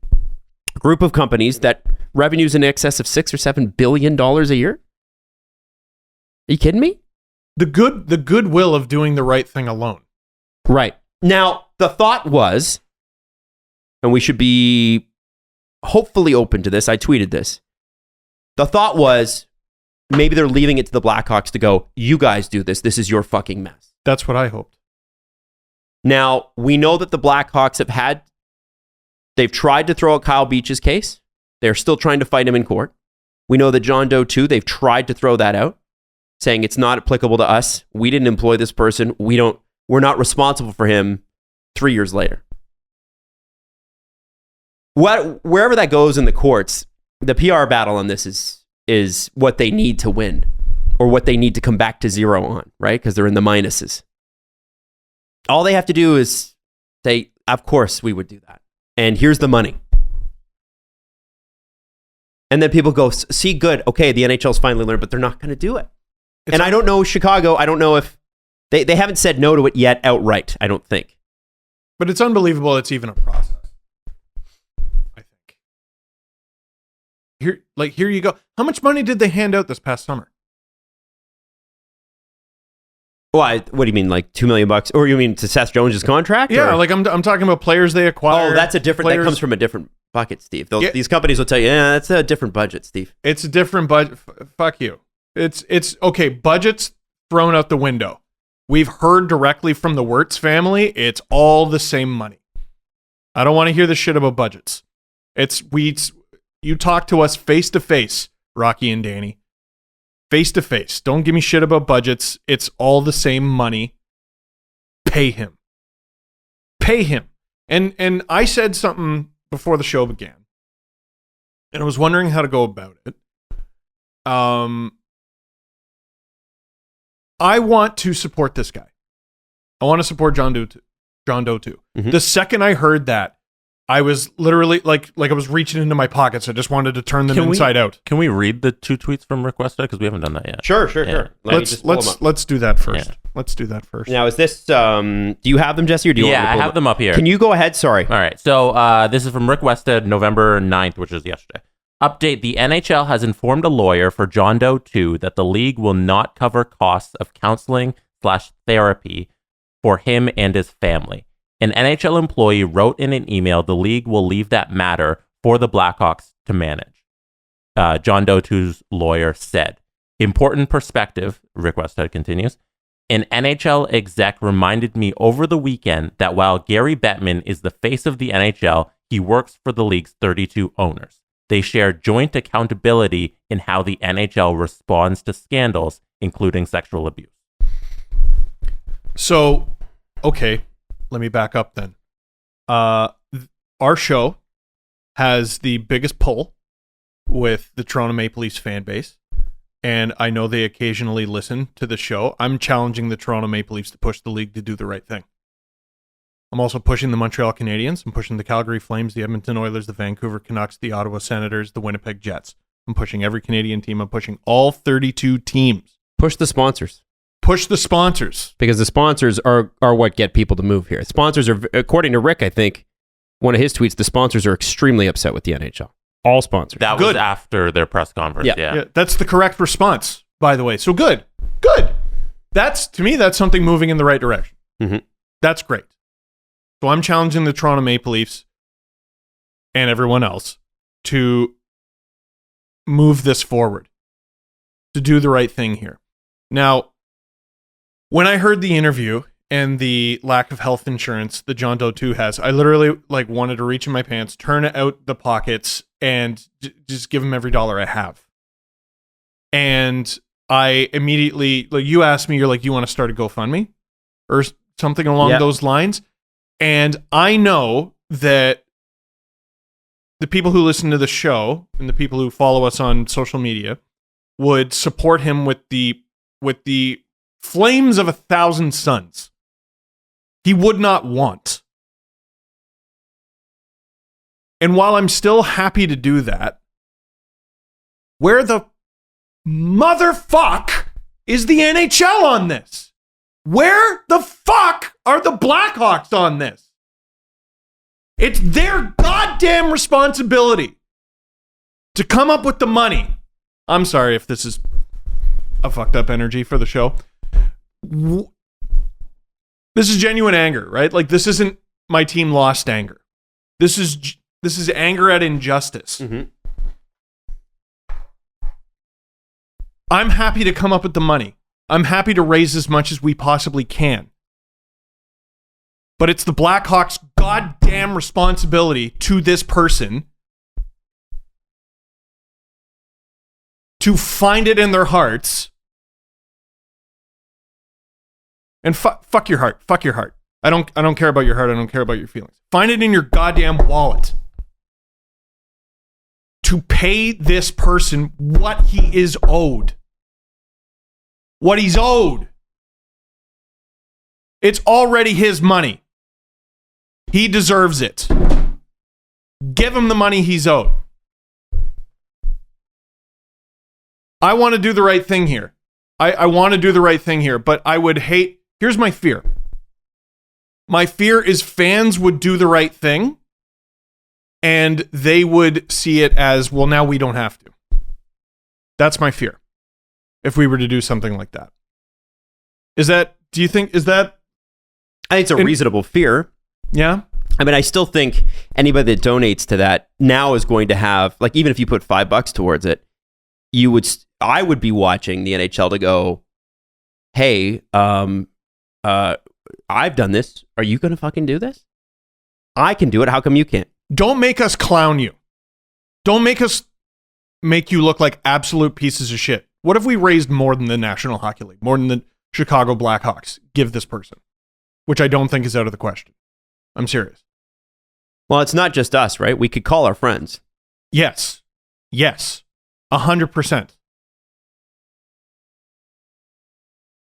group of companies that revenues in excess of $6 or $7 billion a year. Are you kidding me? The goodwill of doing the right thing alone. Right. Now, the thought was, and we should be hopefully open to this. I tweeted this. The thought was, maybe they're leaving it to the Blackhawks to go, you guys do this. This is your fucking mess. That's what I hoped. Now, we know that the Blackhawks they've tried to throw out Kyle Beach's case. They're still trying to fight him in court. We know that John Doe 2, they've tried to throw that out, saying it's not applicable to us. We didn't employ this person. We're not responsible for him 3 years later. Wherever that goes in the courts, the PR battle on this is what they need to win, or what they need to come back to zero on, right? Because they're in the minuses. All they have to do is say, of course we would do that. And here's the money. And then people go, see, good. Okay, the NHL's finally learned, but they're not going to do it. I don't know Chicago. I don't know if they haven't said no to it yet outright, I don't think. But it's unbelievable it's even a process. I think. Here you go. How much money did they hand out this past summer? Why? What do you mean, like $2 million? Or you mean to Seth Jones' contract? Yeah, or? like I'm talking about players they acquired. Oh, that's that comes from a different bucket, Steve. These companies will tell you, yeah, that's a different budget, Steve. It's a different budget. Fuck you. It's okay. Budget's thrown out the window. We've heard directly from the Wirtz family. It's all the same money. I don't want to hear the shit about budgets. You talk to us face to face, Rocky and Danny. Face to face. Don't give me shit about budgets. It's all the same money. Pay him. Pay him. And I said something before the show began, and I was wondering how to go about it. I want to support this guy. I want to support John Doe too. Mm-hmm. The second I heard that, I was literally like I was reaching into my pockets. I just wanted to turn them inside out. Can we read the 2 tweets from Rick Westhead? Because we haven't done that yet. Sure. Let's do that first. Yeah. Let's do that first. Now, is this? Do you have them, Jesse, or do you? Yeah, want me to I pull have them up here. Can you go ahead? Sorry. All right. So this is from Rick Westhead, November 9th, which is yesterday. Update: the NHL has informed a lawyer for John Doe 2 that the league will not cover costs of counseling/therapy for him and his family. An NHL employee wrote in an email the league will leave that matter for the Blackhawks to manage. John Doe 2's lawyer said. Important perspective, Rick Westhead continues. An NHL exec reminded me over the weekend that while Gary Bettman is the face of the NHL, he works for the league's 32 owners. They share joint accountability in how the NHL responds to scandals, including sexual abuse. So, okay, let me back up then. Our show has the biggest pull with the Toronto Maple Leafs fan base, and I know they occasionally listen to the show. I'm challenging the Toronto Maple Leafs to push the league to do the right thing. I'm also pushing the Montreal Canadiens. I'm pushing the Calgary Flames, the Edmonton Oilers, the Vancouver Canucks, the Ottawa Senators, the Winnipeg Jets. I'm pushing every Canadian team. I'm pushing all 32 teams. Push the sponsors. Push the sponsors. Because the sponsors are what get people to move here. Sponsors are, according to Rick, I think, one of his tweets, the sponsors are extremely upset with the NHL. All sponsors. That was after their press conference. Yeah. That's the correct response, by the way. So good. That's, to me, that's something moving in the right direction. Mm-hmm. That's great. So I'm challenging the Toronto Maple Leafs and everyone else to move this forward, to do the right thing here. Now, when I heard the interview and the lack of health insurance that John Doe 2 has, I literally wanted to reach in my pants, turn out the pockets, and just give him every dollar I have. And I immediately, you asked me, you're like, you want to start a GoFundMe or something along those lines? And I know that the people who listen to the show and the people who follow us on social media would support him with the flames of 1,000 suns. He would not want. And while I'm still happy to do that, where the motherfuck is the NHL on this? Where the fuck are the Blackhawks on this? It's their goddamn responsibility to come up with the money. I'm sorry if this is a fucked up energy for the show. This is genuine anger, right? This isn't my team lost anger. This is anger at injustice. Mm-hmm. I'm happy to come up with the money. I'm happy to raise as much as we possibly can. But it's the Blackhawks' goddamn responsibility to this person to find it in their hearts. And fuck your heart. Fuck your heart. I don't care about your heart. I don't care about your feelings. Find it in your goddamn wallet to pay this person what he is owed. What he's owed. It's already his money. He deserves it. Give him the money he's owed. I want to do the right thing here. I want to do the right thing here, but I would hate... Here's my fear. My fear is fans would do the right thing and they would see it as, well, now we don't have to. That's my fear. If we were to do something like that. I think it's a reasonable fear. Yeah. I mean, I still think anybody that donates to that now is going to have, even if you put $5 towards it, I would be watching the NHL to go, hey, I've done this. Are you going to fucking do this? I can do it. How come you can't? Don't make us clown you. Don't make you look like absolute pieces of shit. What if we raised more than the National Hockey League, more than the Chicago Blackhawks give this person? Which I don't think is out of the question. I'm serious. Well, it's not just us, right? We could call our friends. Yes. 100%.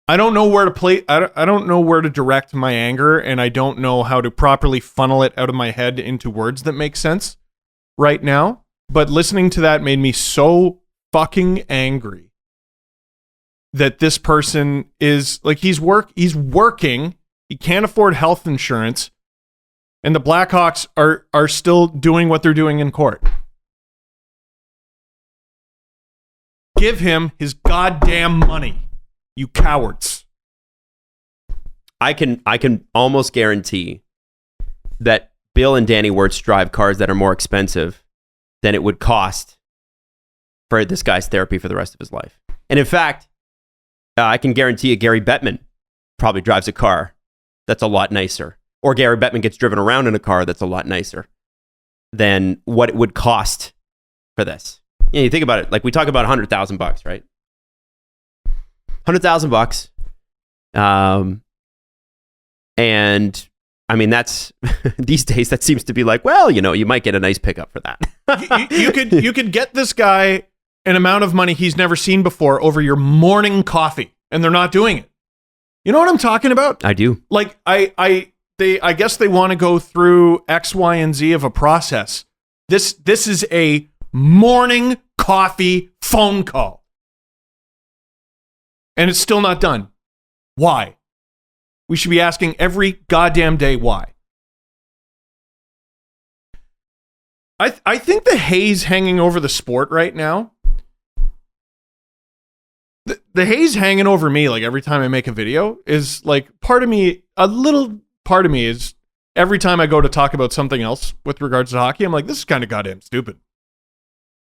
I don't know where to play. I don't know where to direct my anger, and I don't know how to properly funnel it out of my head into words that make sense right now. But listening to that made me so fucking angry that this person is like, he's working. He can't afford health insurance, and the Blackhawks are still doing what they're doing in court. Give him his goddamn money, you cowards. I can almost guarantee that Bill and Danny Wirtz drive cars that are more expensive than it would cost for this guy's therapy for the rest of his life. And in fact, I can guarantee you Gary Bettman probably drives a car that's a lot nicer. Or Gary Bettman gets driven around in a car that's a lot nicer than what it would cost for this. Yeah, you think about it, like we talk about $100,000, right? $100,000. And I mean, that's these days that seems to be like, well, you know, you might get a nice pickup for that. you could get this guy an amount of money he's never seen before over your morning coffee, and they're not doing it. You know what I'm talking about? I do. Like I guess they want to go through X, Y, and Z of a process. This is a morning coffee phone call. And it's still not done. Why? We should be asking every goddamn day why. I think the haze hanging over the sport right now, the haze hanging over me, like every time I make a video, is like a little part of me is every time I go to talk about something else with regards to hockey, I'm like, this is kind of goddamn stupid.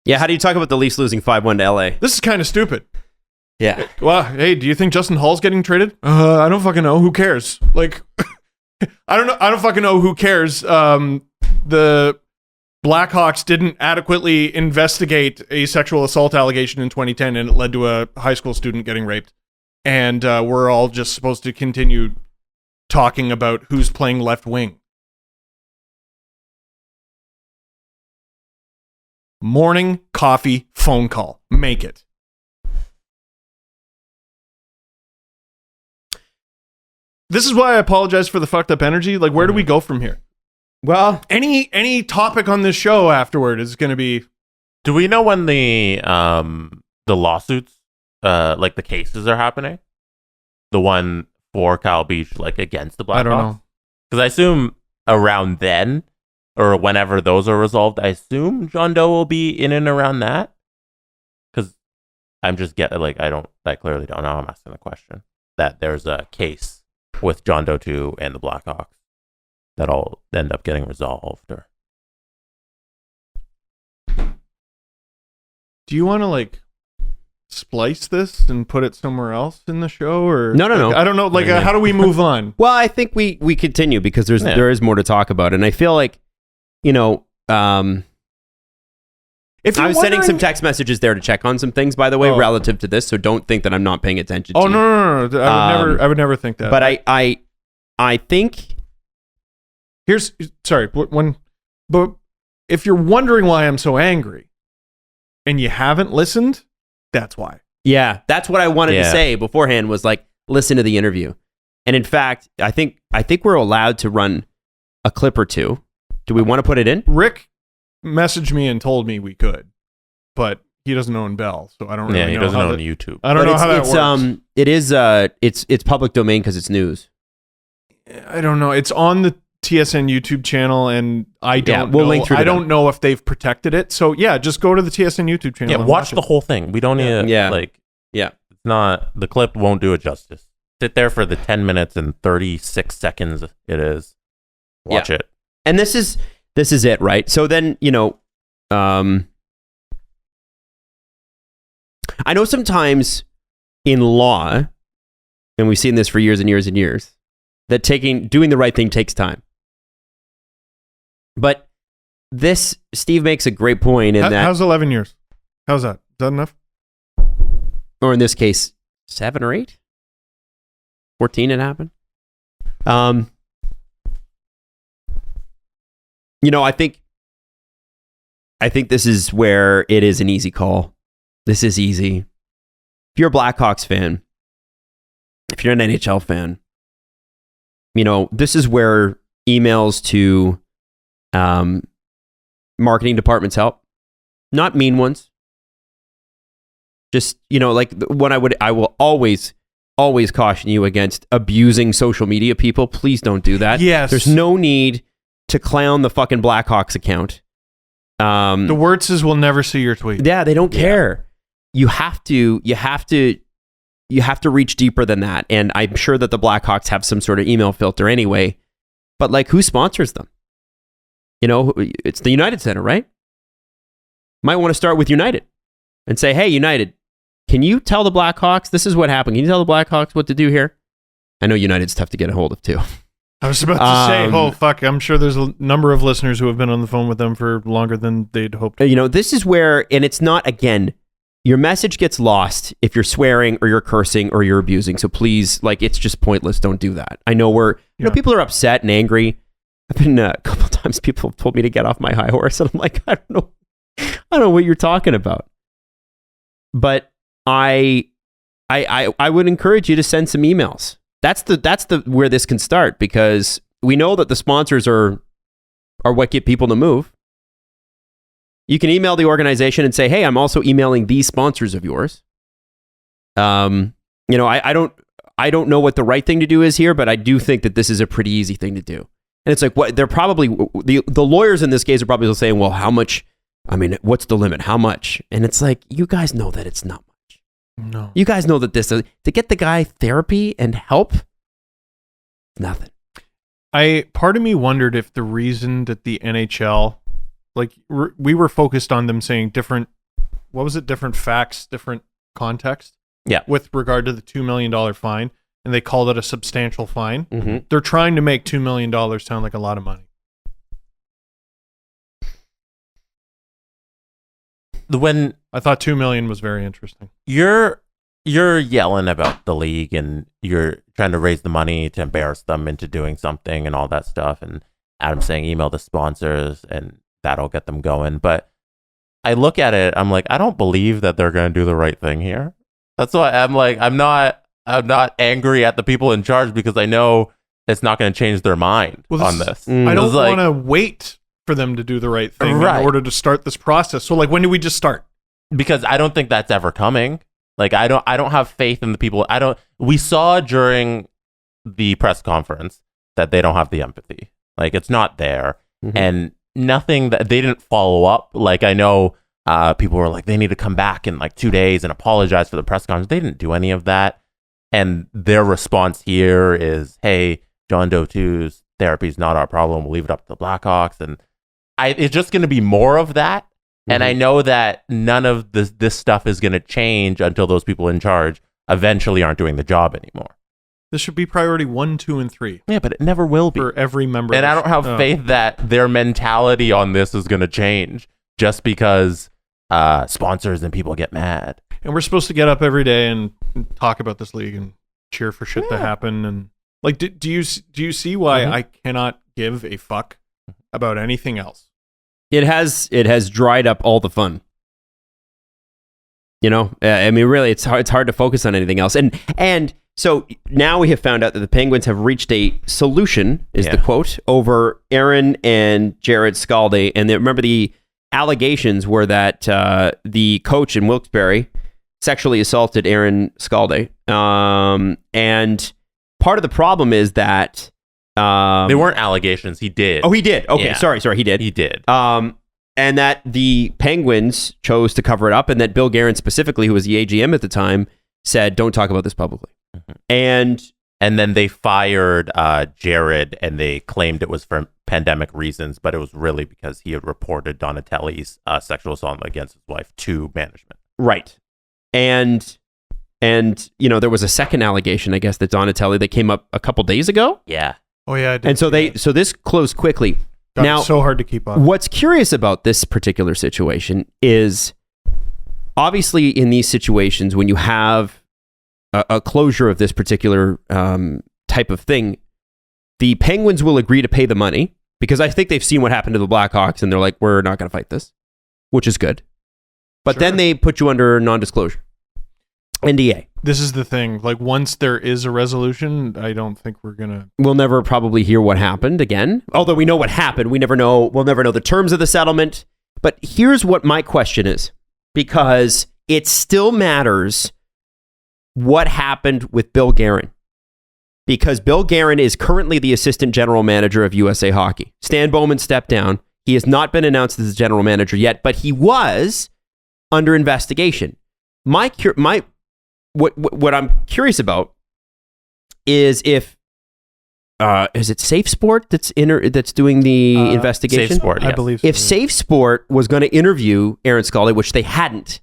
Yeah, how do you talk about the Leafs losing 5-1 to LA? This is kind of stupid. Yeah. Well, hey, do you think Justin Hall's getting traded? I don't fucking know. Who cares? Like, I don't fucking know. Who cares? The Blackhawks didn't adequately investigate a sexual assault allegation in 2010, and it led to a high school student getting raped. And we're all just supposed to continue talking about who's playing left wing. Morning coffee phone call. Make it. This is why I apologize for the fucked up energy. Like, where do we go from here? Well, any topic on this show afterward is going to be. Do we know when the lawsuits, like the cases are happening? The one for Kyle Beach, like against the Blackhawks? I don't know. Because I assume around then, or whenever those are resolved, I assume John Doe will be in and around that. Because I'm just I clearly don't know. I'm asking the question. That there's a case with John Doe 2 and the Blackhawks that'll end up getting resolved. Or do you want to like splice this and put it somewhere else in the show, or no. I don't know. Like, how do we move on? Well, I think we continue because there is more to talk about, and I feel like, you know, if I was sending some text messages there to check on some things, by the way, relative to this. So don't think that I'm not paying attention. Oh, no. I would never think that. But I think but if you're wondering why I'm so angry and you haven't listened, that's why. Yeah, that's what I wanted to say beforehand was like, listen to the interview. And in fact, I think we're allowed to run a clip or two. Do we want to put it in? Rick messaged me and told me we could, but he doesn't own Bell, so I don't really know. He doesn't own YouTube. I don't know how that works. It is it's public domain because it's news. I don't know. It's on the TSN YouTube channel, and we'll link through. I don't know if they've protected it. So yeah, just go to the TSN YouTube channel. Yeah, watch the whole thing. We don't need it's not, the clip won't do it justice. Sit there for the 10 minutes and 36 seconds it is. Watch it. And this is it, right? So then, you know, I know sometimes in law, and we've seen this for years and years and years, that doing the right thing takes time. But Steve makes a great point in that. How's 11 years? How's that? Is that enough? Or in this case, 7 or 8? 14 it happened. You know, I think this is where it is an easy call. This is easy. If you're a Blackhawks fan, if you're an NHL fan, this is where emails to marketing departments help. Not mean ones. Just, what I will always caution you against abusing social media people. Please don't do that. Yes. There's no need to clown the fucking Blackhawks account. The Wirtzes will never see your tweet. Yeah, they don't care. You have to reach deeper than that. And I'm sure that the Blackhawks have some sort of email filter anyway. But who sponsors them? It's the United Center, right? Might want to start with United and say, hey, United, can you tell the Blackhawks this is what happened? Can you tell the Blackhawks what to do here? I know United's tough to get a hold of too. I was about to say, oh, fuck. I'm sure there's a number of listeners who have been on the phone with them for longer than they'd hoped. This is where, and it's not, again, your message gets lost if you're swearing or you're cursing or you're abusing. So please, it's just pointless. Don't do that. I know people are upset and angry. I've been a couple times people have told me to get off my high horse, and I'm like, I don't know what you're talking about. But I would encourage you to send some emails. That's the where this can start, because we know that the sponsors are what get people to move. You can email the organization and say, hey, I'm also emailing these sponsors of yours. I don't know what the right thing to do is here, but I do think that this is a pretty easy thing to do. And it's what they're probably, the lawyers in this case are probably saying, well, how much? I mean, what's the limit? How much? And it's you guys know that it's not much. No. You guys know that to get the guy therapy and help, nothing. Part of me wondered if the reason that the NHL, we were focused on them saying different facts, different context. Yeah. With regard to the $2 million fine, and they called it a substantial fine. Mm-hmm. They're trying to make $2 million sound like a lot of money. When I thought $2 million was very interesting. You're yelling about the league and you're trying to raise the money to embarrass them into doing something and all that stuff. And Adam's saying email the sponsors and that'll get them going. But I look at it, I'm like, I don't believe that they're going to do the right thing here. That's why I'm like, I'm not angry at the people in charge, because I know it's not going to change their mind on this. I don't want to wait for them to do the right thing in order to start this process. So when do we just start? Because I don't think that's ever coming. I don't have faith in the people. We saw during the press conference that they don't have the empathy. It's not there. Mm-hmm. And nothing that they didn't follow up. I know people were they need to come back in 2 days and apologize for the press conference. They didn't do any of that. And their response here is, hey, John Doe 2's therapy is not our problem. We'll leave it up to the Blackhawks. And it's just going to be more of that. Mm-hmm. And I know that none of this stuff is going to change until those people in charge eventually aren't doing the job anymore. This should be priority 1, 2, and 3. Yeah, but it never will be. For every member. And I don't have faith that their mentality on this is going to change just because sponsors and people get mad. And we're supposed to get up every day and talk about this league and cheer for shit to happen. And do you see why I cannot give a fuck about anything else? It has dried up all the fun. I mean, really, it's hard to focus on anything else. And so now we have found out that the Penguins have reached a solution, is the quote, over Aaron and Jared Scalde. And remember, the allegations were that the coach in Wilkes-Barre sexually assaulted Aaron Scalde. And part of the problem is that they weren't allegations. He did. Oh, he did. Okay, sorry, he did. He did. And that the Penguins chose to cover it up, and that Bill Guerin specifically, who was the AGM at the time, said, don't talk about this publicly. Mm-hmm. And then they fired Jared, and they claimed it was for pandemic reasons, but it was really because he had reported Donatelli's sexual assault against his wife to management. Right. And there was a second allegation, I guess, that Donatelli that came up a couple days ago. Yeah. Oh yeah. I did. And so this closed quickly. Now, so hard to keep up. What's curious about this particular situation is, obviously, in these situations, when you have a closure of this particular type of thing, the Penguins will agree to pay the money, because I think they've seen what happened to the Blackhawks, and they're like, we're not going to fight this, which is good. But then they put you under non-disclosure. NDA. This is the thing. Like, once there is a resolution, I don't think we're gonna. We'll never probably hear what happened again. Although we know what happened, we'll never know the terms of the settlement. But here's what my question is, because it still matters what happened with Bill Guerin. Because Bill Guerin is currently the assistant general manager of USA Hockey. Stan Bowman stepped down. He has not been announced as the general manager yet, but he was under investigation. What I'm curious about is if is it Safe Sport that's doing the investigation? Safe Sport, I yes. believe so. If Safe Sport was going to interview Aaron Scalde, which they hadn't,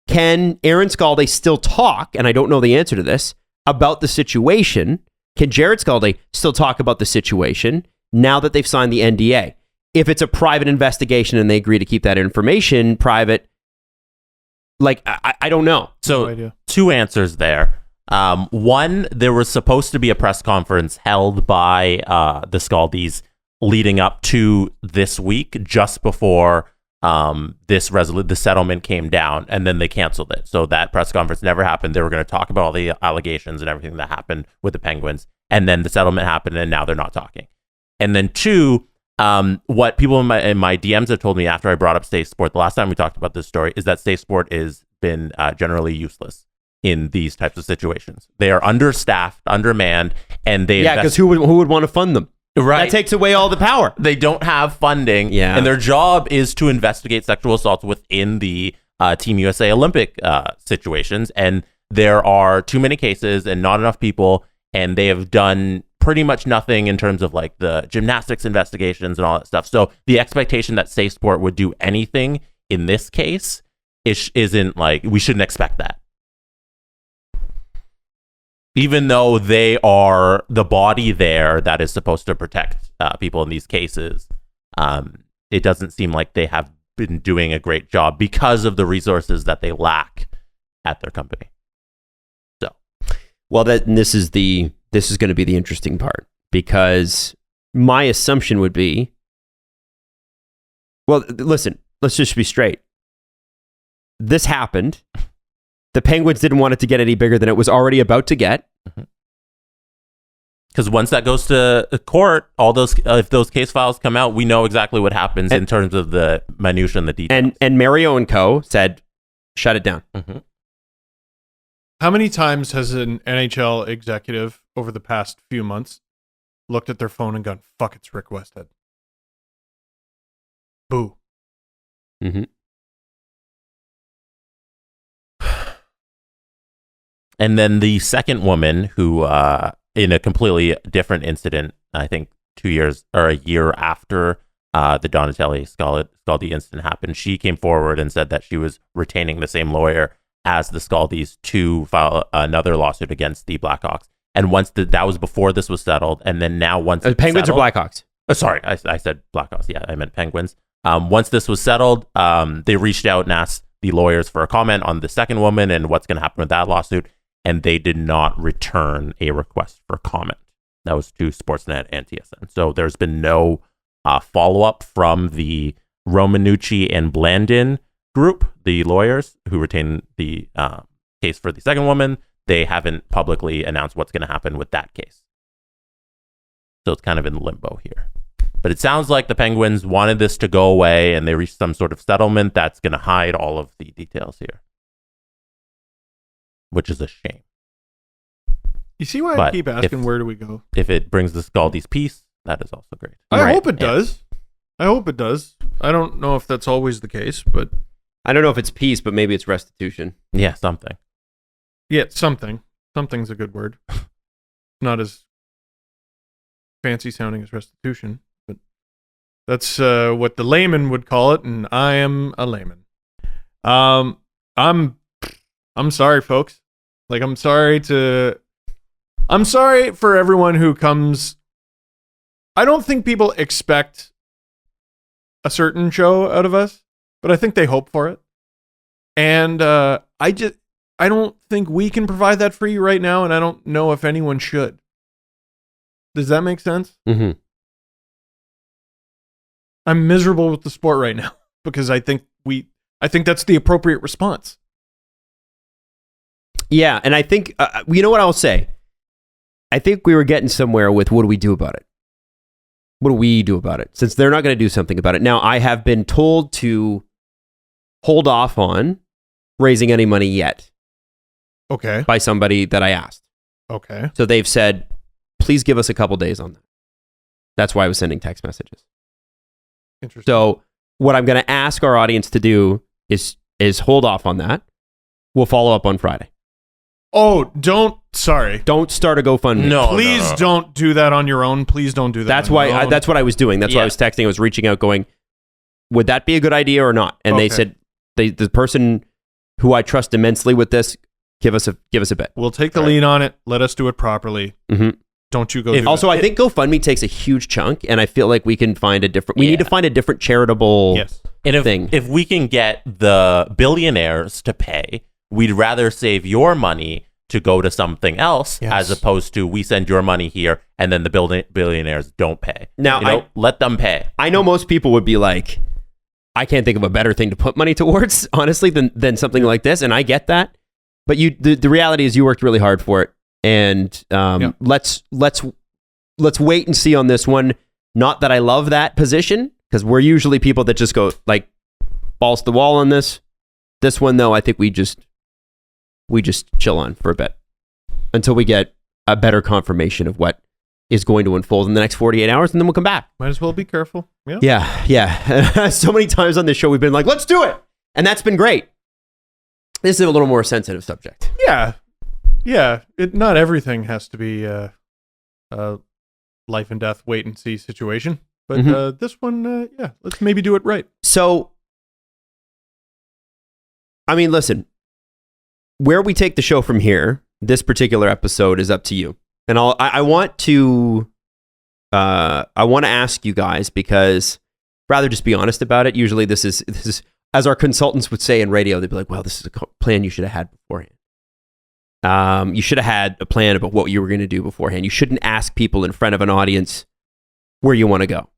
can Aaron Scalde still talk? And I don't know the answer to this about the situation. Can Jared Scalde still talk about the situation now that they've signed the NDA? If it's a private investigation and they agree to keep that information private, like, I don't know. So No idea. 2 answers there. One, there was supposed to be a press conference held by the Scaldes leading up to this week, just before the settlement came down, and then they canceled it. So that press conference never happened. They were going to talk about all the allegations and everything that happened with the Penguins, and then the settlement happened, and now they're not talking. And then 2, what people in my DMs have told me after I brought up Safe Sport the last time we talked about this story is that Safe Sport has been generally useless in these types of situations. They are understaffed, undermanned, and they Because who would want to fund them? Right. That takes away all the power. They don't have funding, Yeah. and their job is to investigate sexual assaults within the Team USA Olympic situations. And there are too many cases and not enough people, and they have done pretty much nothing in terms of like the gymnastics investigations and all that stuff. So the expectation that Safe Sport would do anything in this case isn't like, we shouldn't expect that. Even though they are the body there that is supposed to protect people in these cases, it doesn't seem like they have been doing a great job because of the resources that they lack at their company. So, Well, this is going to be the interesting part, because my assumption would be, well, listen, let's just be straight. This happened. The Penguins didn't want it to get any bigger than it was already about to get. because once that goes to court, all those if those case files come out, we know exactly what happens in terms of the minutia and the details. And Mario and Co. said, shut it down. Mm-hmm. How many times has an NHL executive over the past few months looked at their phone and gone, fuck, it's Rick Westhead? Boo. Mm-hmm. And then the second woman who, in a completely different incident, I think 2 years or a year after the Donatelli Scaldi incident happened, she came forward and said that she was retaining the same lawyer as the Scaldis to file another lawsuit against the Blackhawks. And once that was before this was settled, and then now once it's Penguins settled, or Blackhawks? Sorry, I said Blackhawks. Yeah, I meant Penguins. Once this was settled, they reached out and asked the lawyers for a comment on the second woman and what's going to happen with that lawsuit. And they did not return a request for comment. That was to Sportsnet and TSN. So there's been no follow-up from the Romanucci and Blandin group, the lawyers who retained the case for the second woman. They haven't publicly announced what's going to happen with that case. So it's kind of in limbo here. But it sounds like the Penguins wanted this to go away and they reached some sort of settlement that's going to hide all of the details here, which is a shame. You see why I But keep asking, where do we go? If it brings the Scaldi's peace, that is also great. I hope it does. I hope it does. I don't know if that's always the case, but I don't know if it's peace, but maybe it's restitution. Yeah, something. yeah, something. Something's a good word. Not as fancy sounding as restitution, but that's what the layman would call it, and I am a layman. I'm sorry, folks. Like, I'm sorry for everyone who comes. I don't think people expect a certain show out of us, but I think they hope for it. And I don't think we can provide that for you right now, and I don't know if anyone should. Does that make sense? Mm-hmm. I'm miserable with the sport right now because I think that's the appropriate response. Yeah, and I think, you know what I'll say? I think we were getting somewhere with what do we do about it? What do we do about it? Since they're not going to do something about it. Now, I have been told to hold off on raising any money yet. Okay. By somebody that I asked. Okay. So they've said, please give us a couple days on that. That's why I was sending text messages. Interesting. So what I'm going to ask our audience to do is hold off on that. We'll follow up on Friday. Oh, don't start a GoFundMe. No, please don't do that on your own. Please don't do that. That's why. That's what I was doing. That's why I was texting. I was reaching out, going, "Would that be a good idea or not?" And they said, the person who I trust immensely with this, give us a bit. We'll take the lead on it. Let us do it properly. Mm-hmm. Don't you go. Also, I think GoFundMe takes a huge chunk, and I feel like we can find a different. We need to find a different charitable thing. If we can get the billionaires to pay, we'd rather save your money to go to something else as opposed to we send your money here and then the billionaires don't pay. Now, let them pay. I know most people would be like, I can't think of a better thing to put money towards, honestly, than something like this, and I get that. But the reality is you worked really hard for it, and let's wait and see on this one. Not that I love that position, because we're usually people that just go like balls to the wall on this. This one, though, I think we just chill on for a bit until we get a better confirmation of what is going to unfold in the next 48 hours, and then we'll come back. Might as well be careful. Yeah. So many times on this show, we've been like, let's do it. And that's been great. This is a little more sensitive subject. Yeah. Not everything has to be a life and death wait and see situation. But this one, let's maybe do it right. So, I mean, listen, where we take the show from here, this particular episode is up to you. And I want to ask you guys, because rather just be honest about it. Usually this is as our consultants would say in radio, they'd be like, well, this is a plan you should have had beforehand. You should have had a plan about what you were going to do beforehand. You shouldn't ask people in front of an audience where you want to go.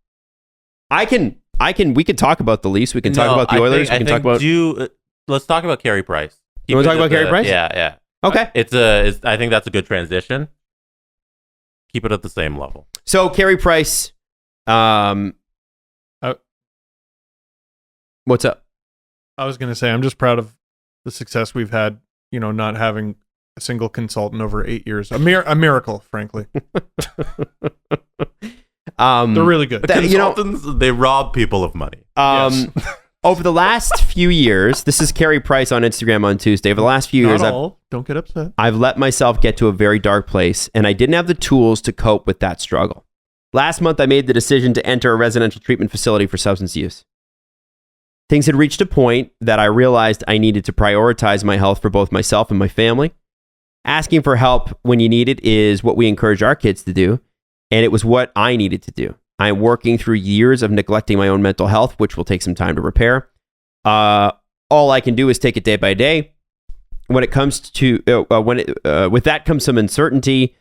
We can talk about the Leafs. We can talk about the Oilers. Let's talk about Carey Price. You want to talk about Carey Price? Yeah. Okay. I think that's a good transition. Keep it at the same level. So Carey Price, what's up? I was going to say, I'm just proud of the success we've had, not having a single consultant over 8 years. A miracle, frankly. They're really good. Consultants, they rob people of money. Yes. Over the last few years, this is Carey Price on Instagram on Tuesday. Over the last few years, don't get upset. I've let myself get to a very dark place, and I didn't have the tools to cope with that struggle. Last month, I made the decision to enter a residential treatment facility for substance use. Things had reached a point that I realized I needed to prioritize my health for both myself and my family. Asking for help when you need it is what we encourage our kids to do, and it was what I needed to do. I'm working through years of neglecting my own mental health, which will take some time to repair. All I can do is take it day by day. When it comes to with that comes some uncertainty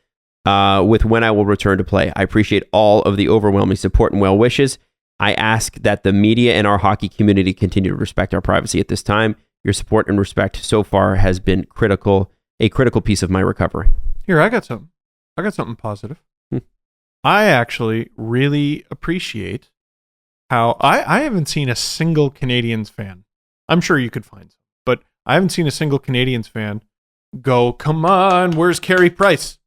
with when I will return to play. I appreciate all of the overwhelming support and well wishes. I ask that the media and our hockey community continue to respect our privacy at this time. Your support and respect so far has been a critical piece of my recovery. Here, I got something positive. I actually really appreciate how I haven't seen a single Canadiens fan. I'm sure you could find some, but I haven't seen a single Canadiens fan go, come on, where's Carey Price?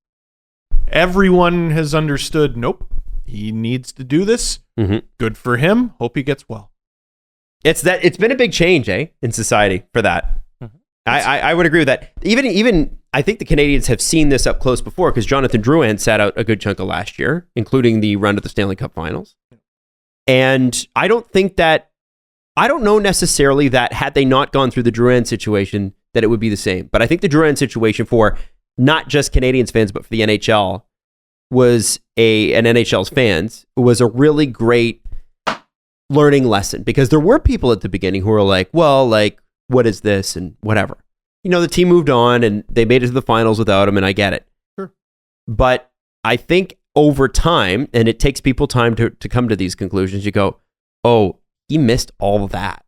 Everyone has understood, nope, he needs to do this. Mm-hmm. Good for him. Hope he gets well. It's been a big change, in society for that. Mm-hmm. I would agree with that. Even I think the Canadiens have seen this up close before, because Jonathan Drouin sat out a good chunk of last year, including the run to the Stanley Cup Finals. And I don't know necessarily that had they not gone through the Drouin situation, that it would be the same. But I think the Drouin situation for not just Canadiens fans, but for the NHL and NHL's fans was a really great learning lesson, because there were people at the beginning who were like, well, like, what is this and whatever. The team moved on and they made it to the finals without him, and I get it. Sure. But I think over time, and it takes people time to come to these conclusions, you go, oh, he missed all of that.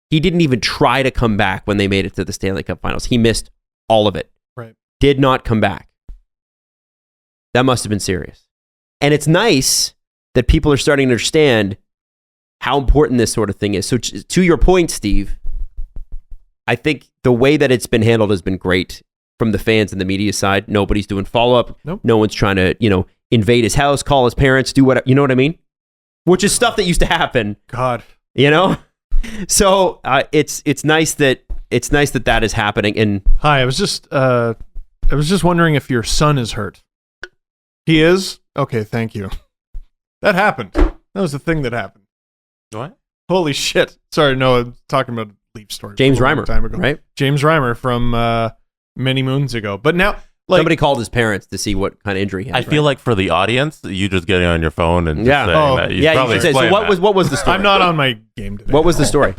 He didn't even try to come back when they made it to the Stanley Cup Finals. He missed all of it. Right. Did not come back. That must have been serious. And it's nice that people are starting to understand how important this sort of thing is. So to your point, Steve, I think the way that it's been handled has been great from the fans and the media side. Nobody's doing follow-up. Nope. No one's trying to, invade his house, call his parents, do whatever. You know what I mean? Which is stuff that used to happen. God. So it's nice that that is happening. And hi, I was just wondering if your son is hurt. He is? Okay, thank you. That happened. That was the thing that happened. What? Holy shit. Sorry, no, I'm talking about Leaf story. James a long Reimer, time ago. right? James Reimer from many moons ago. But now, somebody called his parents to see what kind of injury he had. I feel like for the audience, you just getting on your phone and just saying that. You You probably should say, so what was the story? I'm not on my game today. What was the story?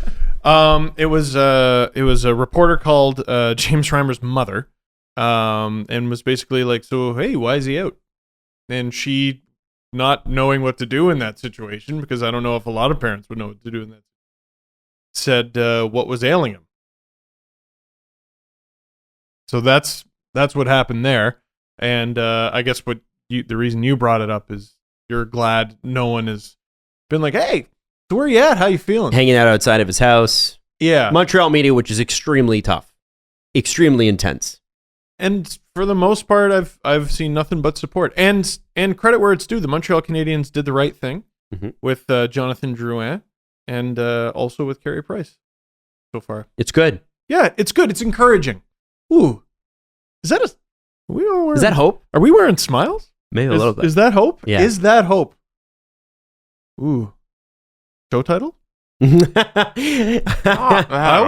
It was a reporter called James Reimer's mother, and was basically like, so hey, why is he out? And she, not knowing what to do in that situation, because I don't know if a lot of parents would know what to do in that, said what was ailing him. So that's what happened there, and I guess the reason you brought it up is you're glad no one has been like, hey, so where you at? How you feeling? Hanging out outside of his house. Yeah. Montreal media, which is extremely tough, extremely intense. And for the most part, I've seen nothing but support. And credit where it's due, the Montreal Canadiens did the right thing with Jonathan Drouin and also with Carey Price so far. It's good. Yeah, it's good. It's encouraging. Ooh. Is that is that hope? Are we wearing smiles? Maybe a little bit. Is that hope? Yeah. Is that hope? Ooh. Show title? I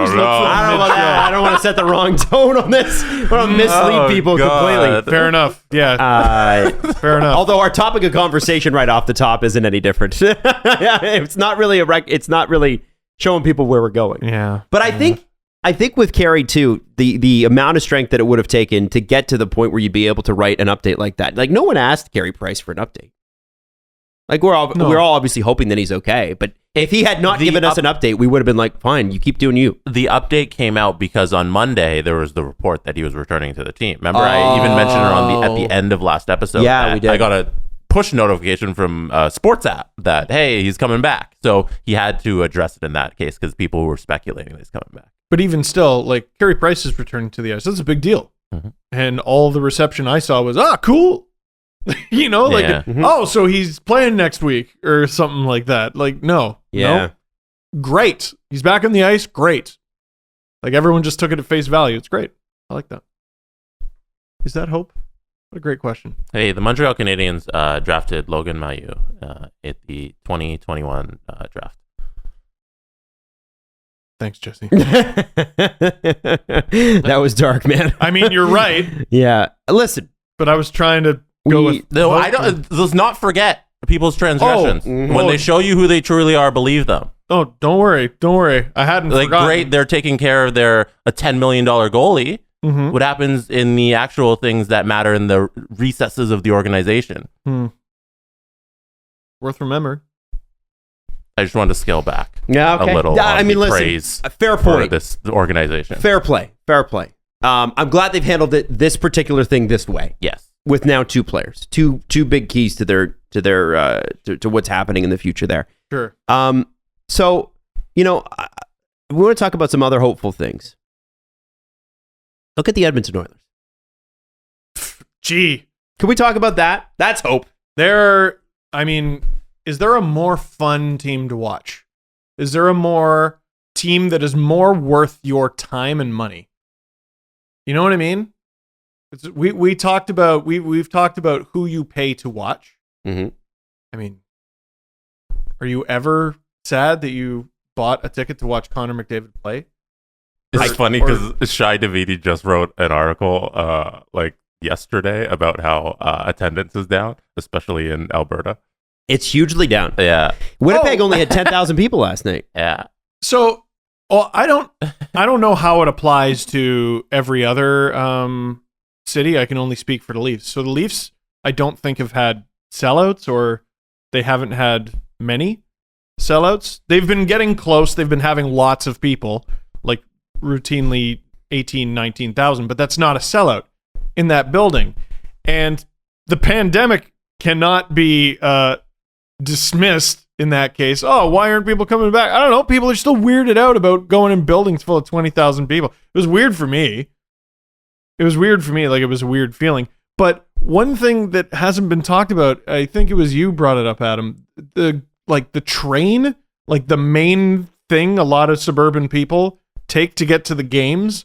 was don't know. I don't want to set the wrong tone on this. I want to mislead people completely. Fair enough. Yeah. Fair enough. Although our topic of conversation right off the top isn't any different. It's not really it's not really showing people where we're going. Yeah. But I think with Carey too, the amount of strength that it would have taken to get to the point where you'd be able to write an update like that. Like no one asked Carey Price for an update. Like we're all obviously hoping that he's okay, but if he had not given us an update, we would have been like, fine, you keep doing you. The update came out because on Monday there was the report that he was returning to the team. Remember, I even mentioned it at the end of last episode. Yeah, we did. I got a push notification from a sports app that, hey, he's coming back. So he had to address it in that case because people were speculating that he's coming back. But even still, like Carey Price is returning to the ice. That's a big deal. Mm-hmm. And all the reception I saw was, cool. So he's playing next week or something like that. Like, no. Great. He's back on the ice. Great. Like everyone just took it at face value. It's great. I like that. Is that hope? What a great question. Hey, the Montreal Canadiens drafted Logan Mailloux at the 2021 draft. Thanks, Jesse. That was dark, man. I mean, you're right. Yeah. Listen. But I was trying to go with... No, let's not forget people's transgressions. When they show you who they truly are, believe them. Oh, don't worry. I hadn't forgotten. Great, they're taking care of a $10 million goalie. Mm-hmm. What happens in the actual things that matter in the recesses of the organization? Worth remembering. I just wanted to scale back a little. Praise fair point. For this organization. Fair play. I'm glad they've handled this particular thing this way. Yes, with now two players, two big keys to what's happening in the future there. Sure. So we want to talk about some other hopeful things. Look at the Edmonton Oilers. Gee, can we talk about that? That's hope. Is there a more fun team to watch? Is there a more team that is more worth your time and money? You know what I mean? We've talked about who you pay to watch. Mm-hmm. I mean, are you ever sad that you bought a ticket to watch Connor McDavid play? It's funny because Shai Davidi just wrote an article yesterday about how attendance is down, especially in Alberta. It's hugely down. Yeah. Winnipeg only had 10,000 people last night. Yeah. So, I don't know how it applies to every other city. I can only speak for the Leafs. So the Leafs, I don't think have had sellouts, or they haven't had many sellouts. They've been getting close. They've been having lots of people, like routinely 18, 19,000, but that's not a sellout in that building. And the pandemic cannot be dismissed in that case. Oh, why aren't people coming back? I don't know. People are still weirded out about going in buildings full of 20,000 people. It was weird for me. Like, it was a weird feeling. But one thing that hasn't been talked about, I think it was you brought it up, Adam, the train, like the main thing a lot of suburban people take to get to the games.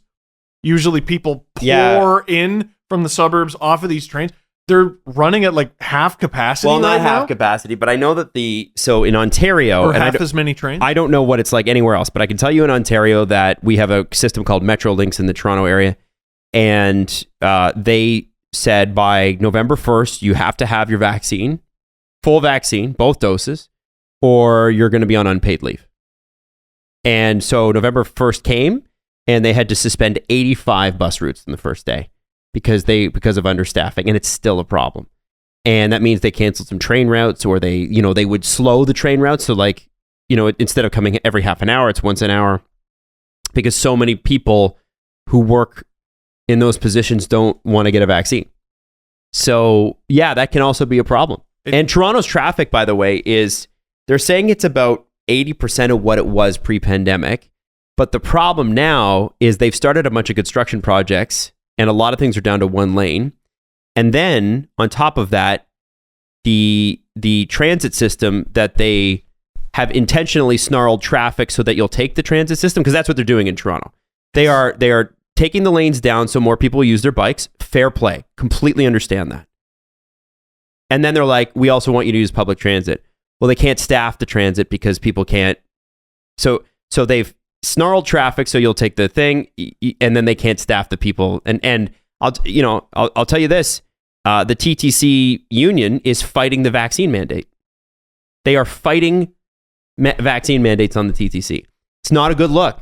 Usually people pour in from the suburbs off of these trains. They're running at like half capacity. Well, not right half now? capacity, but I know that so in Ontario, Or half as many trains. I don't know what it's like anywhere else, but I can tell you in Ontario that we have a system called Metrolinx in the Toronto area, and they said by November 1st you have to have your vaccine, full vaccine, both doses, or you're going to be on unpaid leave. And so November 1st came, and they had to suspend 85 bus routes in the first day because of understaffing, and it's still a problem. And that means they canceled some train routes, or they would slow the train routes. So like, instead of coming every half an hour, it's once an hour, because so many people who work in those positions don't want to get a vaccine. So yeah, that can also be a problem. And Toronto's traffic, by the way, they're saying it's about 80% of what it was pre-pandemic. But the problem now is they've started a bunch of construction projects, and a lot of things are down to one lane. And then on top of that, the transit system that they have intentionally snarled traffic so that you'll take the transit system, because that's what they're doing in Toronto. They are taking the lanes down so more people use their bikes. Fair play. Completely understand that. And then they're like, we also want you to use public transit. Well, they can't staff the transit because people can't. So they've snarled traffic so you'll take the thing, and then they can't staff the people. And I'll tell you this, the TTC union is fighting the vaccine mandate. They are fighting vaccine mandates on the TTC. It's not a good look.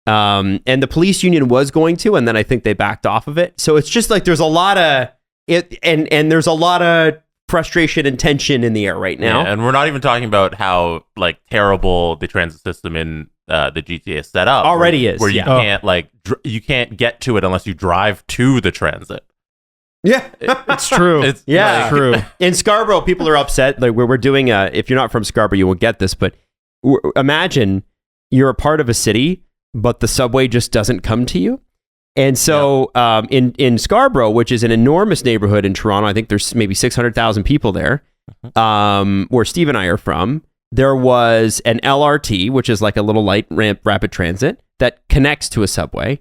And the police union was going to, and then I think they backed off of it. So it's just like there's a lot of it, and there's a lot of frustration and tension in the air right now. Yeah, and we're not even talking about how like terrible the transit system in the GTA is set up. Already is. Where you can't you can't get to it unless you drive to the transit. Yeah, it's true. It's true. In Scarborough, people are upset. Like we're doing if you're not from Scarborough, you won't get this, but imagine you're a part of a city, but the subway just doesn't come to you. And so in Scarborough, which is an enormous neighborhood in Toronto, I think there's maybe 600,000 people there, where Steve and I are from, there was an LRT, which is like a little light rapid transit that connects to a subway.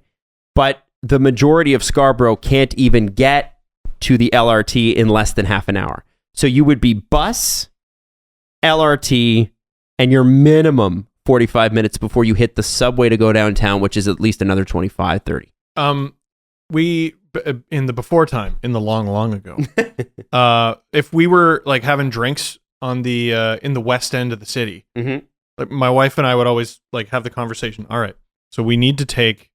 But the majority of Scarborough can't even get to the LRT in less than half an hour. So you would be bus, LRT, and your minimum 45 minutes before you hit the subway to go downtown, which is at least another 25, 30. We in the before time, in the long ago, if we were like having drinks on the in the west end of the city, like my wife and I would always like have the conversation. All right, so we need to take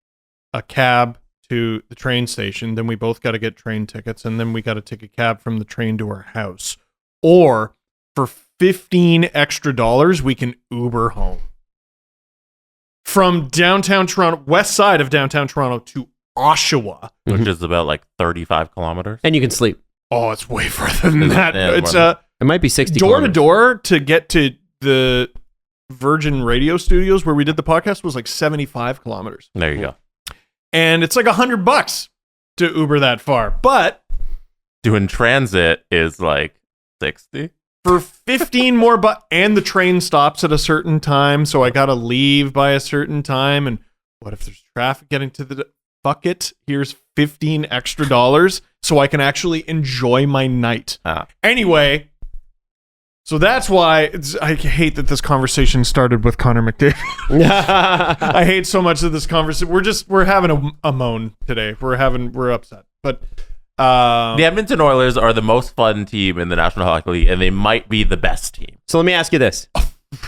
a cab to the train station. Then we both got to get train tickets, and then we got to take a cab from the train to our house. Or for $15 extra, we can Uber home from downtown Toronto, west side of downtown Toronto, to Oshawa, which is about like 35 kilometers. And you can sleep. Oh, it's way further than that. Yeah, It's it might be 60 door to kilometers. door to get to the Virgin Radio Studios where we did the podcast was like 75 kilometers. There you go. And it's like $100 to Uber that far. But Doing transit is like 60. for 15 more and the train stops at a certain time, so I gotta leave by a certain time. And what if there's traffic getting to the bucket? Here's $15 extra so I can actually enjoy my night. Anyway, so that's why I hate that this conversation started with Connor McDavid. I hate so much that this conversation. We're having a moan today. We're upset, but. The Edmonton Oilers are the most fun team in the National Hockey League, and they might be the best team. So let me ask you this.